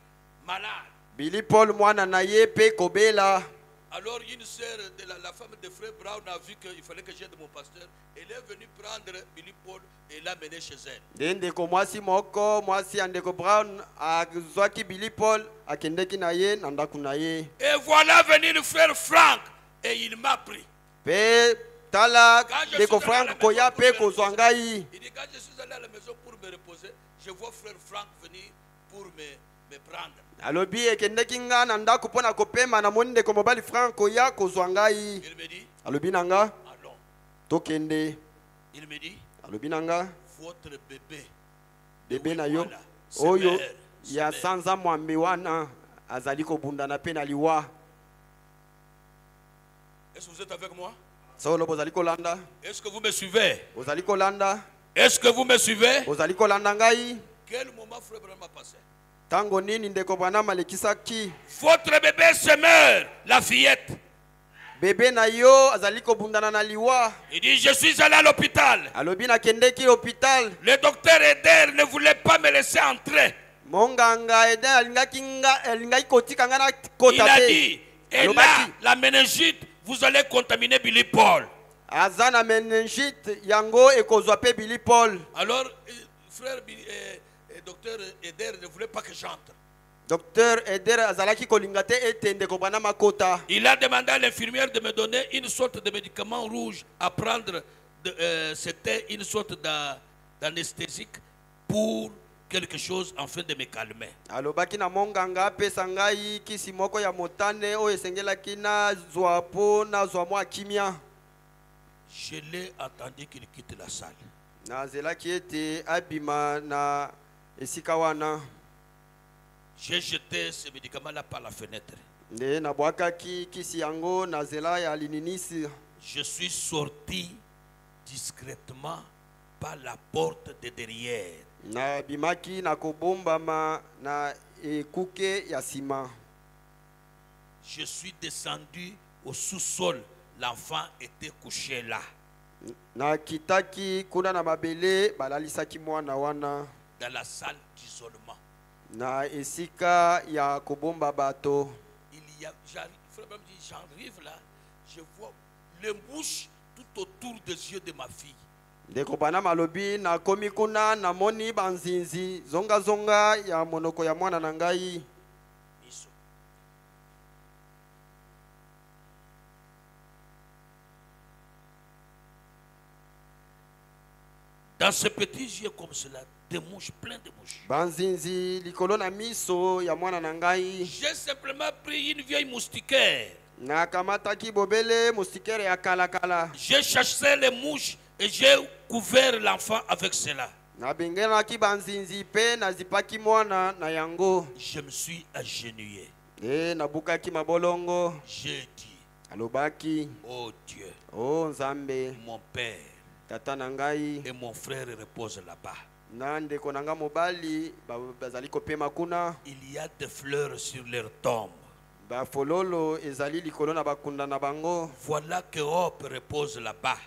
malade. Billy Paul mwana na ye pe kobela. Alors une sœur de la femme de frère Brown a vu qu'il fallait que j'aide mon pasteur. Elle est venue prendre Billy Paul et l'a mené chez elle. Nde ndeko mwasi moko mwasi ya ndeko Brown azwaki Billy Paul akendeki na ye na ndako na ye. Et voilà venir le frère Frank et il m'a pris. Pe tala ndeko Frank koya pe kozwa ngai. Il dit quand je suis allé à la maison pour me reposer, je vois frère Frank venir pour me prendre. Alobi ekendeki nga na ndako mpona kopema na moni ndeko mobali Frank koya kozwa ngai. Il me dit, Alobi nanga allons. tokende. Il me dit, Alobi nanga votre bébé. bebe na yo Voilà, c'est oyo mère, c'est ya mère. sanza mwambe wana azali kobundana pe na liwa. Est-ce que vous êtes avec moi? Solo bozali kolanda Est-ce que vous me suivez? ozali kolanda Est-ce que vous me suivez? ozali kolanda ngai. Quel moment frère Branham a passé? Tango nini ndeko Branham alekisaki Votre bébé se meurt, la fillette. bebe na yo azali kobundana na liwa. Il dit, je suis allé à l'hôpital. Alobi nakendeki hôpital. Le docteur Eder ne voulait pas me laisser entrer. Monganga ede alingaki kotika nga na Il kota a te. dit, et là, Alobaki la méningite, vous allez contaminer Billy Paul. aza na meningite yango ekozwa pe Billy Paul. Alors, frère docteur Eder ne voulait pas que j'entre. Docteur Eder azalaki kolinga te ete ndeko Branham akota. Il a demandé à l'infirmière de me donner une sorte de médicament rouge à prendre. C'était une sorte d'anesthésique pour quelque chose afin de me calmer. Alobaki na monganga apesa ngai kisi moko ya motane oyo esengelaki na zwa po na zwa mwa kimia. Je l'ai attendu qu'il quitte la salle. Nazelaki ete abima na esika wana. J'ai jeté ce médicament-là par la fenêtre. Nde nabwakaki kisi yango na zela ya lininisi. Je suis sorti discrètement par la porte de derrière. Na bimaki na kobombama na ekuke ya sima. Je suis descendu au sous-sol. L'enfant était couché là. Na kitaki kuna na mabele balalisaki mwana wana. Dans la salle d'isolement. Na esika ya kobomba bato. J'arrive là, je vois les mouches tout autour des yeux de ma fille. Ndeko Branham alobi na komi kuna na moni banzinzi zonga zonga ya monoko ya mwana na ngai. Dans ce petit yeux comme cela, des mouches, plein de mouches. Banzinzi likolo na miso ya mwana na ngai. J'ai simplement pris une vieille moustiquaire. Na kamataki bobele mustikere ya kala kala. J'ai chassé les mouches et j'ai couvert l'enfant avec cela. Na bengelaki banzinzi pe na zipaki mwana na yango. Je me suis agenouillé. Na bukaki mabolongo. J'ai dit, alobaki, oh Dieu, oh Nzambe, mon père tata na ngai et mon frère reposent là-bas. na ndeko na nga mobali bazali kopema kuna. Il y a des fleurs sur leur tombe. Ba fololo ezali likolo na bakunda na bango. Voilà que Hope repose là-bas.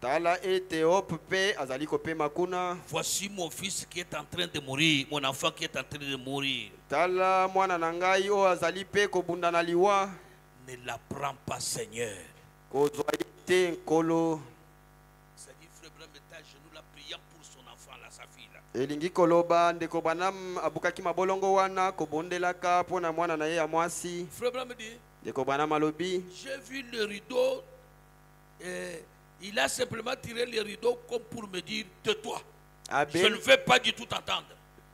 Tala ete Hope pe azali kopema kuna. Voici mon fils qui est en train de mourir, mon enfant qui est en train de mourir. Tala mwana na ngai o azali pe kobunda na liwa. Ne la prends pas, Seigneur. Kozwa te nkolo. C'est-à-dire, frère Branham est à genoux là, priant pour son enfant là, sa fille là. Elingi koloba ndeko Branham abukaki mabolongo wana kobondelaka pona mwana na ye ya mwasi. Frère Branham dit, Ndeko Branham alobi, j'ai vu le rideau et il a simplement tiré le rideau comme pour me dire, tais-toi. Je ne veux pas du tout t'entendre.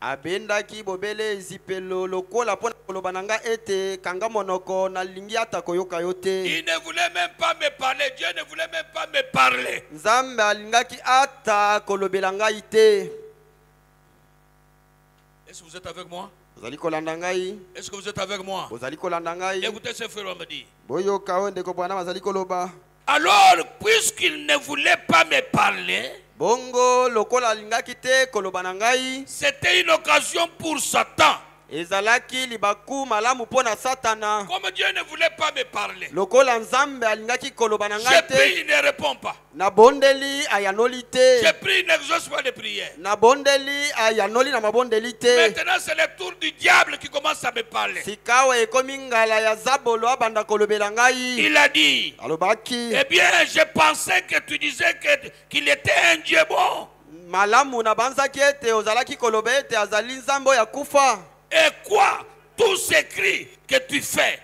abendaki bobele zipelo lokola pona koloba nanga ete kanga monoko na lingi ata koyoka yo te. Il ne voulait même pas me parler. Dieu ne voulait même pas me parler. Nzambe alingaki ata kolobela ngai te. Est-ce que vous êtes avec moi? Ozali kolanda ngai? Est-ce que vous êtes avec moi? Ozali kolanda ngai? Écoutez ce frère me dit. Boyoka o ndeko Branham azali koloba. Alors, puisqu'il ne voulait pas me parler, bongo lokola alingaki te koloba na ngai, c'était une occasion pour Satan. ezalaki libaku malamu mpo na satana. Comme Dieu ne voulait pas me parler, Lokola nzambe alingaki koloba na j'ai ngai te, pris, il ne répond pas. nabondeli ayanoli te, J'ai pris une n'exauce pas de prière. nabondeli ayanoli na mabondeli te. Maintenant, c'est le tour du diable qui commence à me parler. Sikawa ekomi ngala ya zabolo abanda kolobela ngai. Il a dit, Alobaki, eh bien, je pensais que tu disais qu'il était un Dieu bon. malamu na banzaki ete ozalaki koloba ete azali nzambe ya kufa. Et quoi? Tout ces cris que tu fais.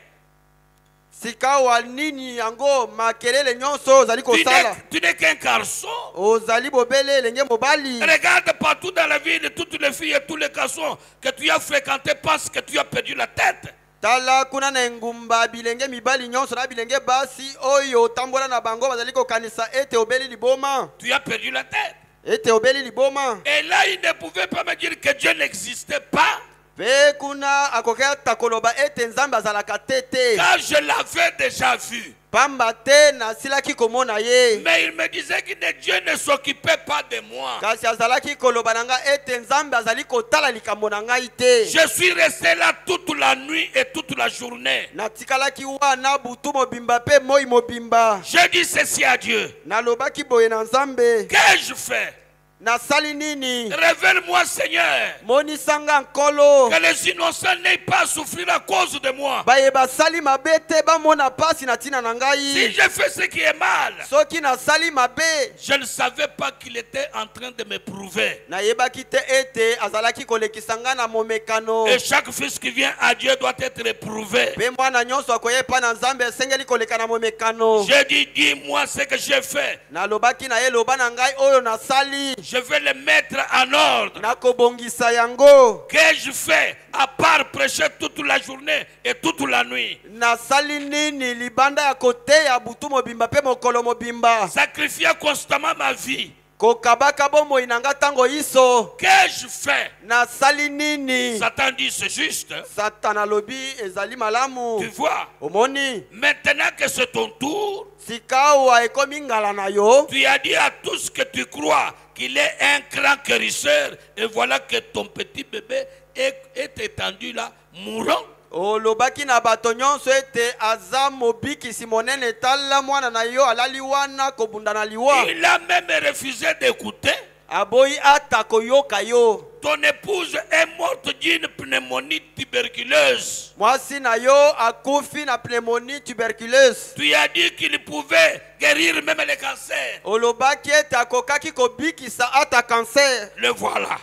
Sikawa nini yango makelele nyonso ozali kosala. Tu n'es qu'un garçon. Ozali bobele elenge mobali. Regarde partout dans la ville, toutes les filles et tous les garçons que tu as fréquentés pensent que tu as perdu la tête. Tala kuna na ngumba bilenge mibali nyonso na bilenge basi oyo tambola na bango bazali kokanisa ete obeli liboma. Tu as perdu la tête. Ete obeli liboma. Et là, il ne pouvait pas me dire que Dieu n'existait pas. Pe kuna akokea takoloba ete nzambe azalaka tete. Car je l'avais déjà vu. Pamba te na silaki komona ye. Mais il me disait que Dieu ne s'occupait pas de moi. Kasi azalaki koloba nanga ete nzambe azali kotala likambo na ngai te. Je suis resté là toute la nuit et toute la journée. Natikalaki wana butu mobimba pe moi mobimba. Je dis ceci à Dieu. Nalobaki boye na nzambe. Qu'ai-je fait? Nasali nini? Révèle-moi, Seigneur. Monisanga nkolo. Que les innocents n'aient pas à souffrir à cause de moi. Baye basali mabe te bamona pasi na tina na ngai. Si j'ai fait ce qui est mal, Soki nasali mabe, je ne savais pas qu'il était en train de me prouver. nayebaki te ete azalaki kolekisa nga na momekano. Et chaque fils qui vient à Dieu doit être éprouvé. Pe mwana nyonso akoyepa na nzambe esengeli koleka na momekano. J'ai dit, dis-moi ce que j'ai fait. Nalobaki na ye loba na ngai oyo nasali. Je vais le mettre en ordre. Nakobongisa yango. Qu'ai-je fait à part prêcher toute la journée et toute la nuit? Nasali nini libanda ya kote ya butu mobimba pe mokolo mobimba. Sacrifier constamment ma vie. Kokabaka bomoi nanga tango iso. Qu'ai-je fait? Nasali nini? Satan dit, c'est juste. Satana lobi ezali malamu. Tu vois, Omoni. maintenant que c'est ton tour, Sikawa ekomi ngala na yo. tu as dit à tous que tu crois qu'il est un grand guérisseur, et voilà que ton petit bébé est étendu là, mourant. Olobaki na bato nyonso ete aza mobikisi monene tala mwana na yo alali wana kobunda na liwa. Il a même refusé d'écouter. Aboyi ata koyoka yo. Ton épouse est morte d'une pneumonie tuberculeuse. Mwasi na yo akufi na pneumonie tuberculeuse. Tu as dit qu'il pouvait guérir même le cancer. Olobaki ete akokaki kobikisa ata cancer. Le voilà.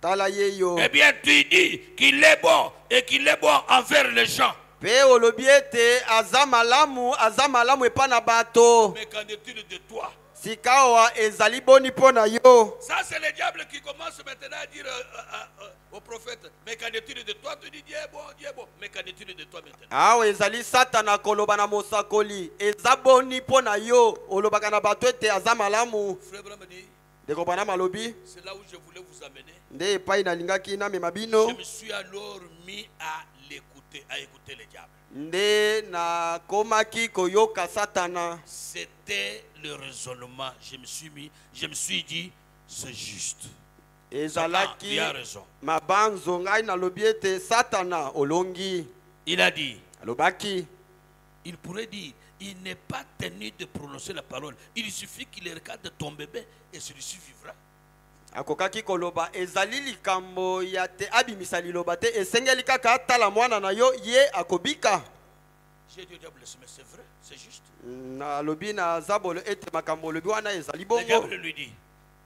Tala ye yo. Eh bien, tu dis qu'il est bon et qu'il est bon envers les gens. Pe olobi ete aza malamu epa na bato. Mais qu'en est-il de toi? Sikawa ezali boni po na yo. Ça, c'est le diable qui commence maintenant à dire au prophète, mais qu'en est-il de toi? Tu dis Dieu est bon, Dieu est bon. Mais qu'en est-il de toi maintenant? Awe ezali satana koloba na mosakoli. Eza boni po na yo. Olobaka na bato ete aza malamu. Frère Branham dit, Ndeko bana malobi. c'est là où je voulais vous amener. Nde epai nalingaki na mema bino. Je me suis alors mis à l'écouter, à écouter le diable. Nde na komaki koyoka satana. C'était le raisonnement. Je me suis dit, c'est juste. Ezalaki il a raison. mabanzo ngai nalobi ete satana olongi. Il a dit, Alobaki. il pourrait dire, il n'est pas tenu de prononcer la parole. Il suffit qu'il regarde ton bébé et celui-ci vivra. Akokaki koloba ezali likambo ya te abimisa liloba te esengeli kaka atala mwana na yo ye akobika. J'ai dit au diable, mais c'est vrai, c'est juste. Na lobi na zabolo ete makambo lobi wana ezali Le bongo. diable lui dit,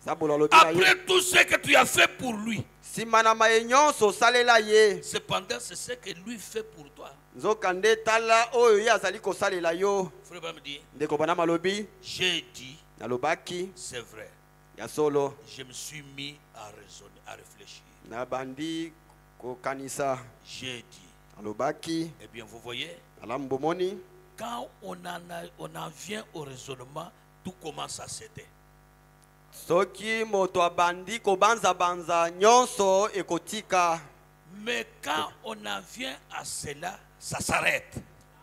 Zabolo lobi na ye. après tout ce que tu as fait pour lui, Simana maye nyonso salela ye. cependant c'est ce que lui fait pour toi. Nzoka nde tala oyo ye azali kosalela yo. Frère Branham dit, Ndeko bana malobi j'ai dit, nalobaki c'est vrai. ya solo Je me suis mis à raisonner, à réfléchir. na bandi kokanisa. J'ai dit, Alobaki eh bien vous voyez, alamu bomoni. quand on en vient au raisonnement, tout commence à céder. Soki moto abandi kobanza banza nyonso ekotika. Mais quand on en vient à cela, ça s'arrête.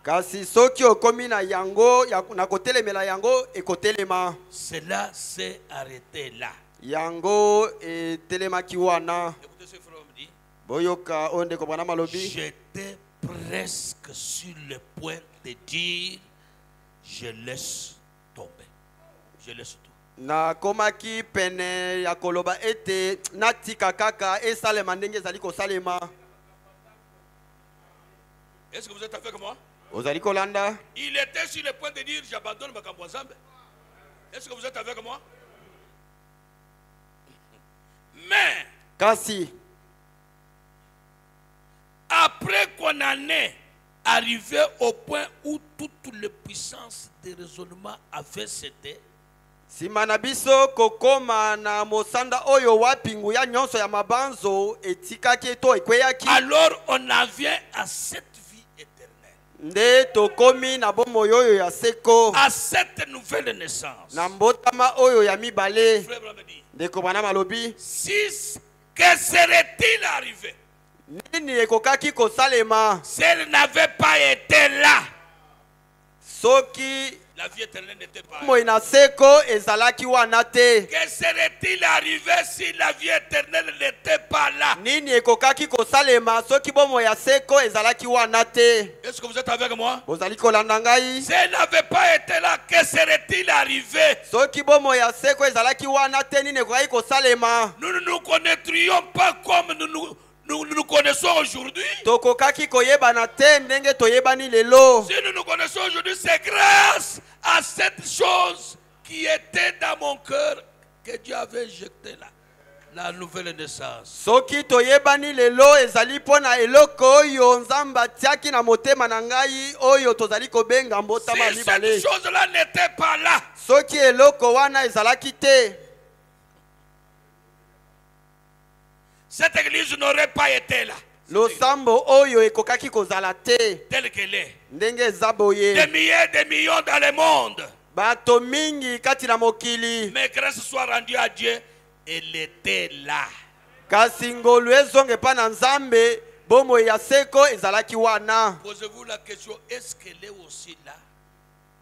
kasi soki okomi na yango na kotelemela yango ekotelema. Cela s'est arrêté là. Yango etelemaki wana. Écoutez ce frère me dit. Boyoka onde ko bana malobi. J'étais presque sur le point de dire je laisse tomber. Je laisse tout. Na komaki pene ya koloba ete natika kaka esalema ndenge ezali kosalema. Est-ce que vous êtes avec moi? Ozali kolanda. Il était sur le point de dire j'abandonne ma Kambouazambe. Est-ce que vous êtes avec moi? Mais kasi après qu'on en est arrivé au point où toutes les puissances de raisonnement avaient cédé, simana biso kokoma na mosanda oyo wapingu ya nyonso ya mabanzo etikaki to ekweyaki. alors on en vient à cette vie éternelle, nde tokomi na bomo yoyo ya seko, à cette nouvelle naissance. na mbotama oyo ya mibale. Frère Branham dit, Ndeko bana malobi, si, que serait-il arrivé nini ekokaki kosalema s'il n'avait pas été là? soki La vie éternelle n'était pas là. moi na seko ezalaki wana te? Que serait-il arrivé si la vie éternelle n'était pas là? Nini ekokaki kosalema soki bomo ya seko ezalaki wana te? Est-ce que vous êtes avec moi? Bozali kolanda ngai? S'il n'avait pas été là, que serait-il arrivé? Soki bomo ya seko ezalaki wana te, nini ekokaki kosalema? Nous ne nous connaîtrions pas comme nous connaissons aujourd'hui. Tokokaki koyebana te ndenge toyebani lelo. Si nous nous connaissons aujourd'hui, c'est grâce à cette chose qui était dans mon cœur que Dieu avait injecté là. La nouvelle naissance. Soki toyebani lelo ezali pona eloko oyo nzamba tiaki na motema na ngai oyo tozali kobenga mbotama Si mibale. cette chose-là n'était pas là, Soki eloko wana ezalaki te, cette église n'aurait pas été là. losambo oyo ekokaki kozala te Telle qu'elle est. ndenge eza boye. Des milliers, des millions dans le monde. Bato mingi kati na mokili, Mais grâce soit rendue à Dieu, elle était là. kasi ngolu ezonge pa na nzambe bomo ya seko ezalaki wana. Posez-vous la question, est-ce qu'elle est aussi là?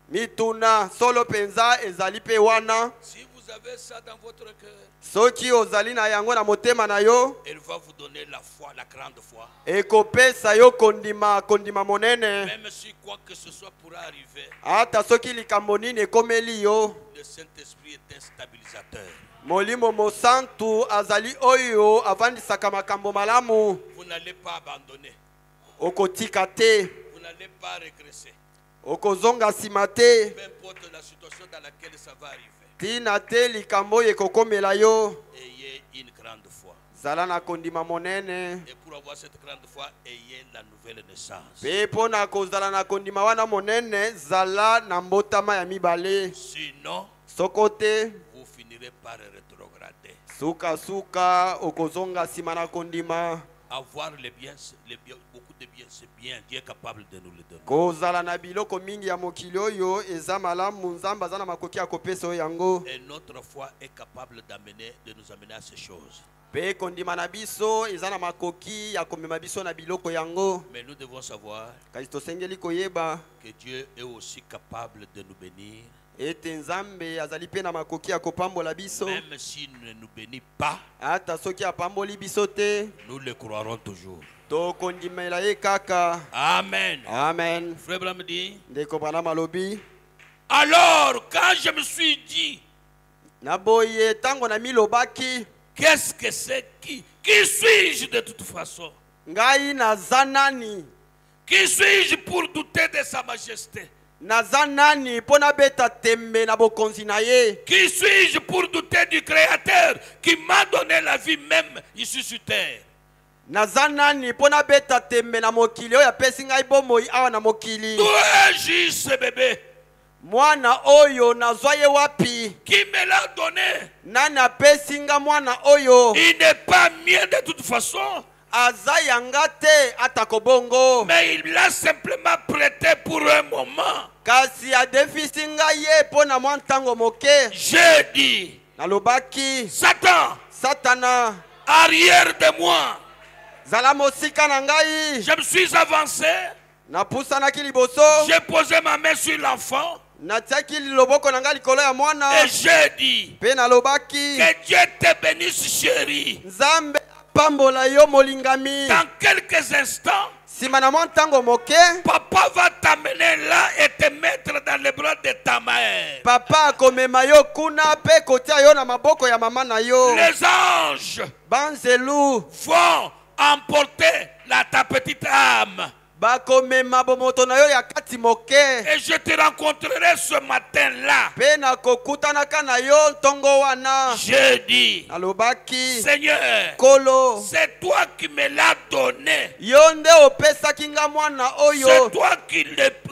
Mituna solo penza ezali pe wana. Si vous avez ça dans votre cœur, Soki ozali na yango na motema na yo, elle va vous donner la foi, la grande foi. ekopesa yo kondima monene. Même si quoi que ce soit pourra arriver, Ata soki likambo nini ekomeli yo, le Saint-Esprit est un stabilisateur. molimo mosantu azali oyo avandisaka makambo malamu. Vous n'allez pas abandonner. Okotika te, Vous n'allez pas régresser. okozonga nsima te, Peu importe la situation dans laquelle ça va arriver. tina te likambo oyo ekokomela yo. Ayez une grande foi. Zala na kondima monene. Et pour avoir cette grande foi, ayez la nouvelle naissance. Pe pona kozala na kondima wana monene, zala na mbotama ya mibale. Sinon, Sokote, vous finirez par rétrograder. suka okozonga nsima na kondima. Avoir les biens, beaucoup de biens, c'est bien. Dieu est capable de nous le donner. Kozala na biloko mingi ya mokili oyo eza malamu, nzamba za na makoki ya kopesa oyo yango. Et notre foi est capable de nous amener à ces choses. Pe kondima na biso eza na makoki ya komema biso na biloko yango. Mais nous devons savoir Kasi tosengeli koyeba que Dieu est aussi capable de nous bénir. ete nzambe azali pe na makoki ya kopambola biso. Même s'il ne nous bénit pas, Ata soki apamboli biso te, nous le croirons toujours. tokondimela ye kaka. Amen. Amen. Frère Branham dit, Ndeko bana malobi, alors quand je me suis dit, na boye tango na milobaki, qu'est-ce que c'est qui suis-je de toute façon? ngai naza nani? Qui suis-je pour douter de sa majesté? Naza nani pona beta tembe na bokonzi na ye? Qui suis-je pour douter du Créateur qui m'a donné la vie même ici sur terre? Naza nani pona beta tembe na mokili oyo apesi ngai bomoi awa na mokili? D'où ai-je ce bébé? Mwana oyo nazwa ye wapi? Qui me l'a donné? Nani apesi nga mwana oyo? Il n'est pas mien de toute façon, Aza yanga te ata kobongo, mais il l'a simplement prêté pour un moment. kasi adefisi ngai ye pona mwa ntango moke. J'ai dit, Nalobaki, Satan, Satana, arrière de moi. zala mosika na ngai. Je me suis avancé napusanaki liboso J'ai posé ma main sur l'enfant. natiaki loboko na ngai likolo ya mwana Et j'ai dit mpe nalobaki que Dieu te bénisse, chérie. nzambe apambola yo molingami. Dans quelques instants, nsima na mwa ntango moke papa va t'amener là et te mettre dans les bras de ta mère. papa akomema yo kuna mpe kotia yo na maboko ya mama na yo. Les anges banzelu vont emporter ta petite âme. bakomema bomoto na yo ya kati moke. Et je te rencontrerai ce matin-là. mpe nakokutanaka na yo ntongo wana. J'ai dit, alobaki Seigneur, kolo c'est toi qui me l'as donné. yo nde opesaki nga mwana C'est oyo. toi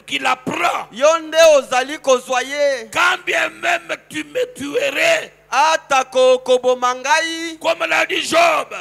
qui la prends. yo nde ozali kozwa ye. Quand bien même tu me tuerais, ata koboma ngai comme l'a dit Job,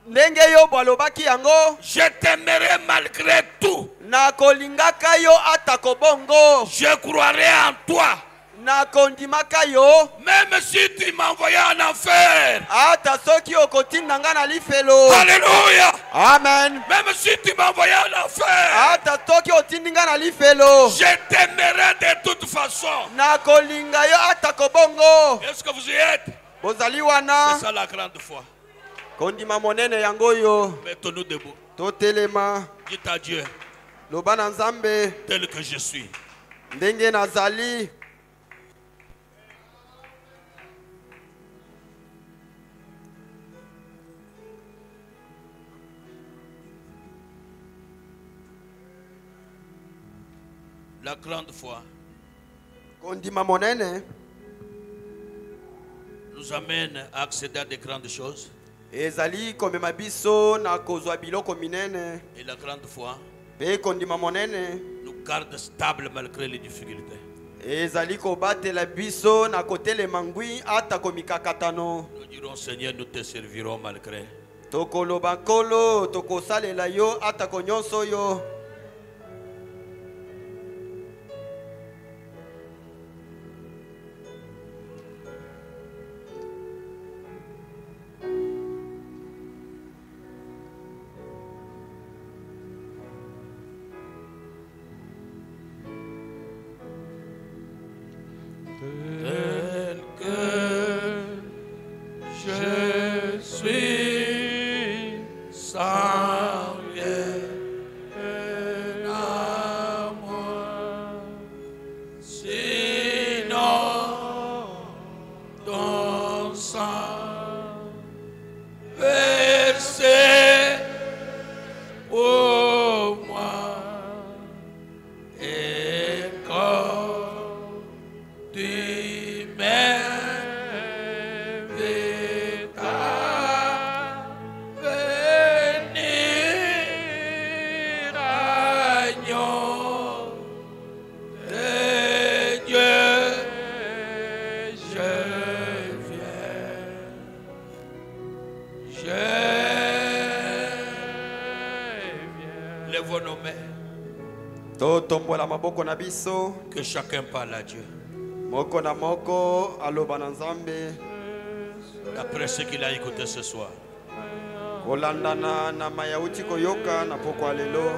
ndenge yobo alobaki yango. je t'aimerai malgré tout. nakolingaka yo ata kobongo. Je croirai en toi. nakondimaka yo. Même si tu m'envoyais en enfer. ata soki okotinda nga na lifelo. Alléluia. amen. Même si tu m'envoyais en enfer. ata soki otindi nga na lifelo. Je t'aimerai de toute façon. nakolinga yo ata kobongo. Est-ce que vous y êtes? bozali wana. C'est ça la grande foi. kondima monene yango yo. Mettons-nous debout. totelema. Dites à Dieu, loba na nzambe tel que je suis. ndenge nazali. La grande foi kondima monene nous amène à accéder à de grandes choses. ezali komema biso na kozwa biloko minene. Et la grande foi mpe kondima monene nous garde stable malgré les difficultés. ezali kobatela biso na kotelema ngwi ata komikakatano. Nous dirons, Seigneur, nous te servirons malgré. tokoloba nkolo tokosalela yo ata konyonso yo. Tel que je suis sans rien à moi, sinon ton sang versé pour moi et quand tu m'invites à venir, agneau de Dieu, je viens, lève nos mains, totombola maboko na biso. que chacun parle à Dieu. moko na moko aloba na nzambe. Après ce qu'il a écouté ce soir, kolandana na mayauti koyoka na pokwa lelo.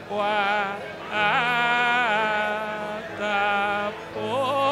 Wa ata po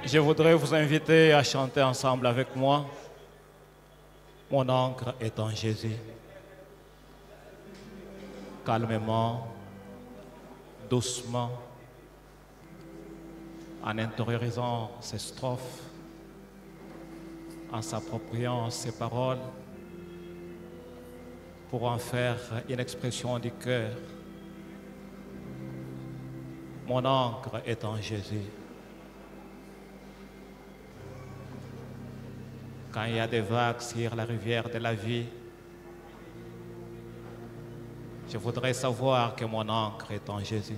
Je voudrais vous inviter à chanter ensemble avec moi. Mon ancre est en Jésus. Calmement, doucement, en intériorisant ces strophes, en s'appropriant ces paroles, pour en faire une expression du cœur. Mon ancre est en Jésus. Quand il y a des vagues sur la rivière de la vie, je voudrais savoir que mon ancre est en Jésus.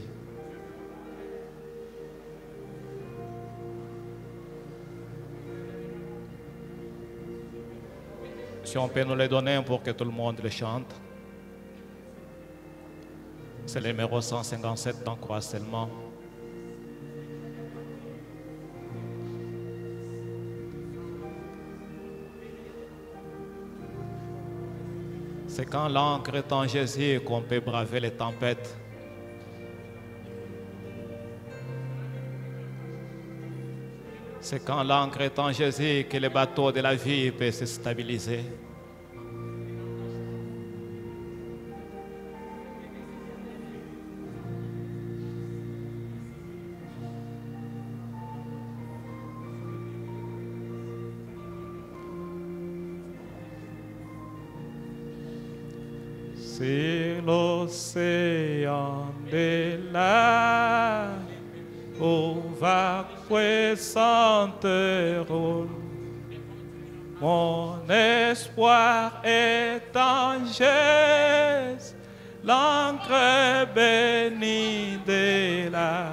Si on peut nous les donner pour que tout le monde les chante. C'est le numéro 157 dans Croix seulement. C'est quand l'ancre est en Jésus qu'on peut braver les tempêtes. C'est quand l'ancre est en Jésus que le bateau de la vie peut se stabiliser. Sur l'océan de la aux vagues puissantes roulent. Mon espoir est en Jésus, l'ancre bénie de la.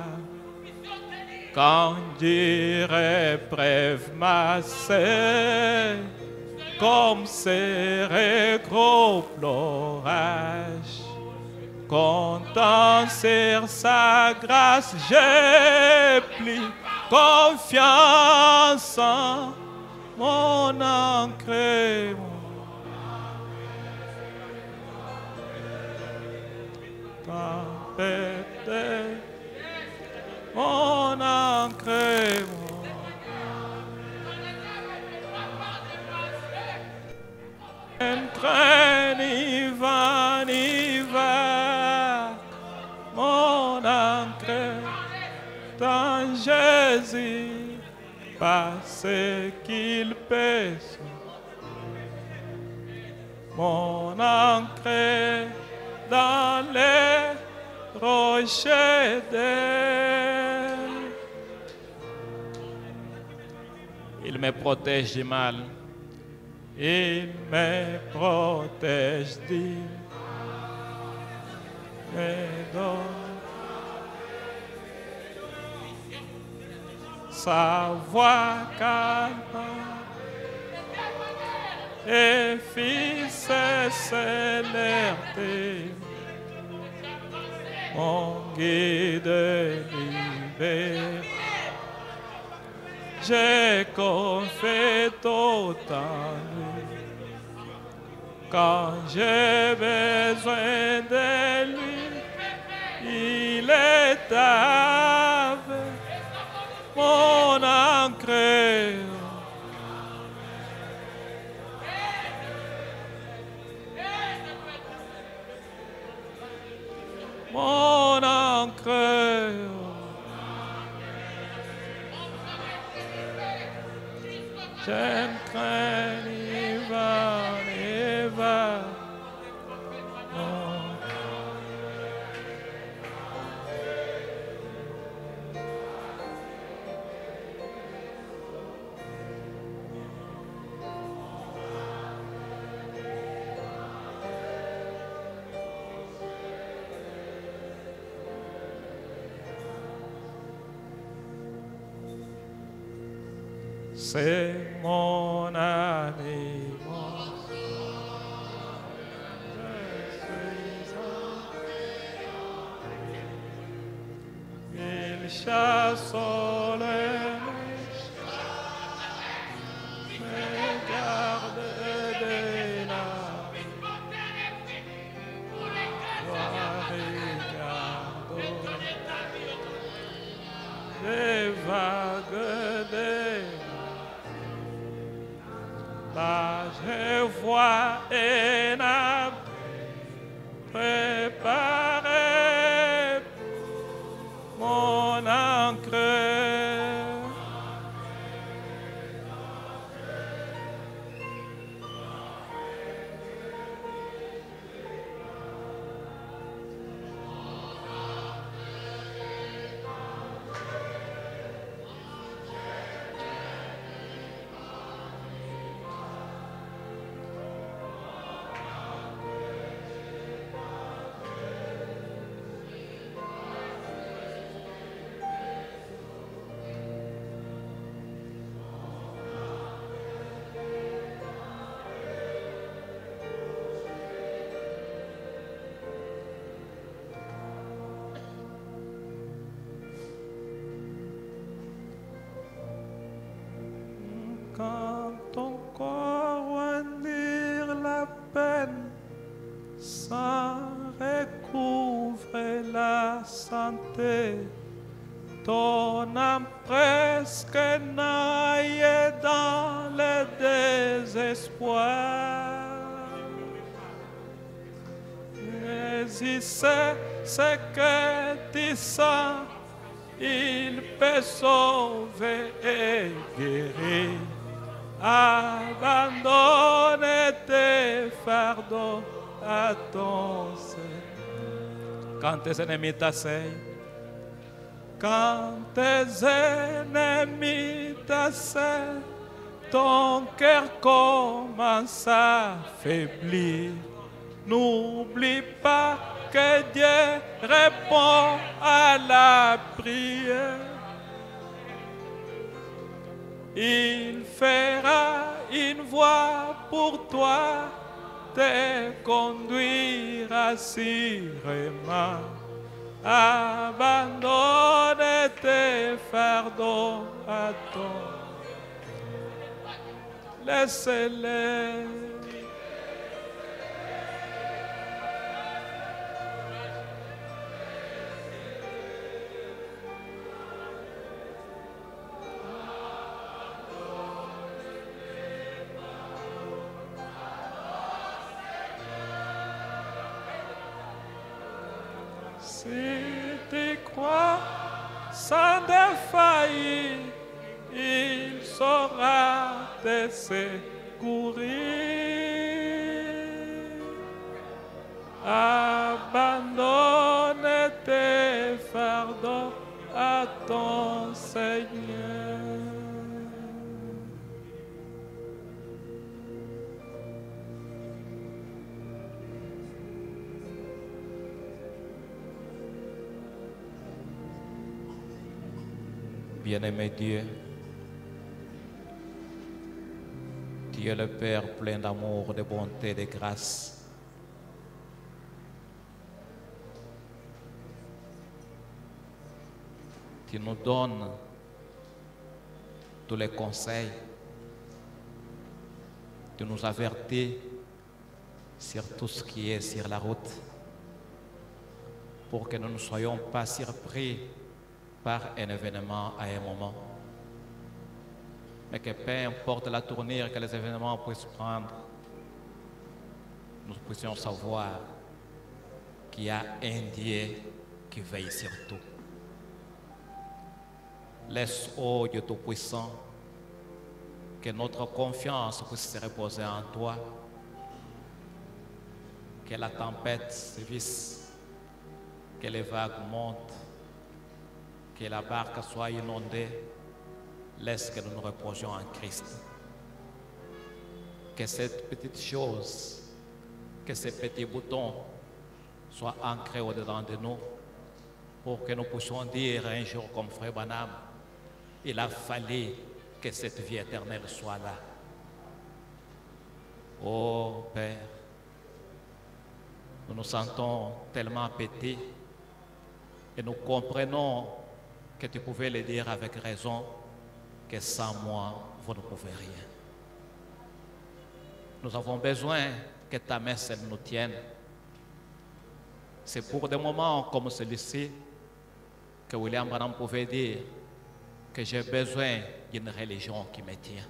Quand dirait brève ma sœur, comme serait gros l'orage. Comptant sur sa grâce, j'ai pris confiance en mon ancre. Tempête, mon ancre. Entraîne, il va, mon ancre dans Jésus, parce qu'il pèse. Mon ancre dans les rochers d'air. Il me protège du mal. Il me protège du me sa voix calme et fils céleste, mon guide libère. J'ai confié autant quand j'ai besoin de lui, il est avec mon ancre. Mon ancre. Je ne crains ni vent ni vent. C'est mon ami, il chasse les mouches, me garde de la regarde les vagues. des... Là je vois un arbre préparé, mon encre. Quand ton corps endure la peine, sans recouvrer la santé, ton âme presque naille dans le désespoir. Mais il sait ce que tu sens, il peut sauver et guérir. Abandonne tes fardeaux à ton Seigneur. Quand tes ennemis t'assaillent, quand tes ennemis t'assaillent, ton cœur commence à faiblir. N'oublie pas que Dieu répond à la prière. Il fera une voie pour toi, te conduira sûrement. Abandonne tes fardeaux à toi. Laisse-les. Si tu crois sans défaillir, il saura te secourir. Abandonne tes fardeaux à ton Seigneur. Bien-aimé Dieu, tu es le Père plein d'amour, de bonté, de grâce. Tu nous donnes tous les conseils. Tu nous avertis sur tout ce qui est sur la route pour que nous ne soyons pas surpris par un événement à un moment. Mais que peu importe la tournure que les événements puissent prendre, nous puissions savoir qu'il y a un Dieu qui veille sur tout. Laisse, ô Dieu Tout-Puissant, que notre confiance puisse se reposer en toi, que la tempête sévisse, que les vagues montent, que la barque soit inondée. Laisse que nous nous reposions en Christ. Que cette petite chose, que ces petits boutons soient ancrés au-dedans de nous pour que nous puissions dire un jour comme Frère Branham, il a fallu que cette vie éternelle soit là. Oh Père, nous nous sentons tellement petits et nous comprenons que tu pouvais le dire avec raison, que sans moi, vous ne pouvez rien. Nous avons besoin que ta main seule nous tienne. C'est pour des moments comme celui-ci que William Branham pouvait dire, que j'ai besoin d'une religion qui me tient.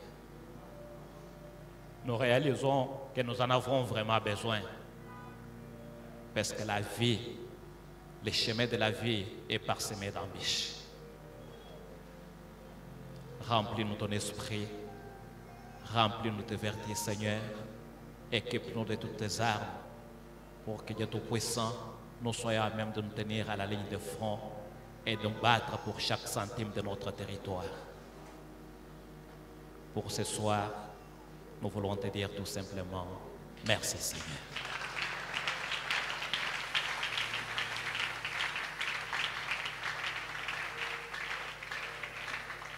Nous réalisons que nous en avons vraiment besoin. Parce que la vie, le chemin de la vie est parsemé d'embûches. Remplis-nous ton esprit, remplis-nous de vertus, Seigneur, équipe-nous de toutes tes armes pour que Dieu Tout-Puissant, nous soyons à même de nous tenir à la ligne de front et de nous battre pour chaque centime de notre territoire. Pour ce soir, nous voulons te dire tout simplement, merci Seigneur.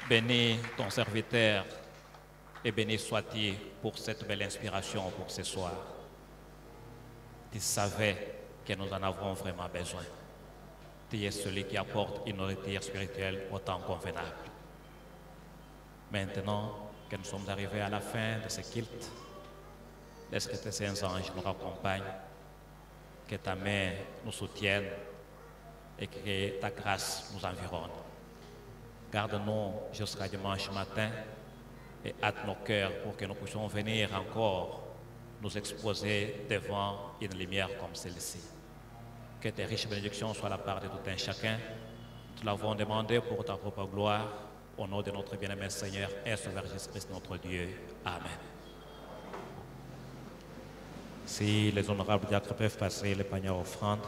Bénis ton serviteur et béni sois-tu pour cette belle inspiration pour ce soir. Tu savais que nous en avons vraiment besoin. Tu es celui qui apporte une nourriture spirituelle au temps convenable. Maintenant que nous sommes arrivés à la fin de ce culte, laisse que tes saints anges nous accompagnent, que ta main nous soutienne et que ta grâce nous environne. Garde-nous jusqu'à dimanche matin et hâte nos cœurs pour que nous puissions venir encore nous exposer devant une lumière comme celle-ci. Que tes riches bénédictions soient la part de tout un chacun. Nous l'avons demandé pour ta propre gloire, au nom de notre bien-aimé Seigneur et Sauveur Jésus-Christ notre Dieu. Amen. Si les honorables diacres peuvent passer les paniers offrandes.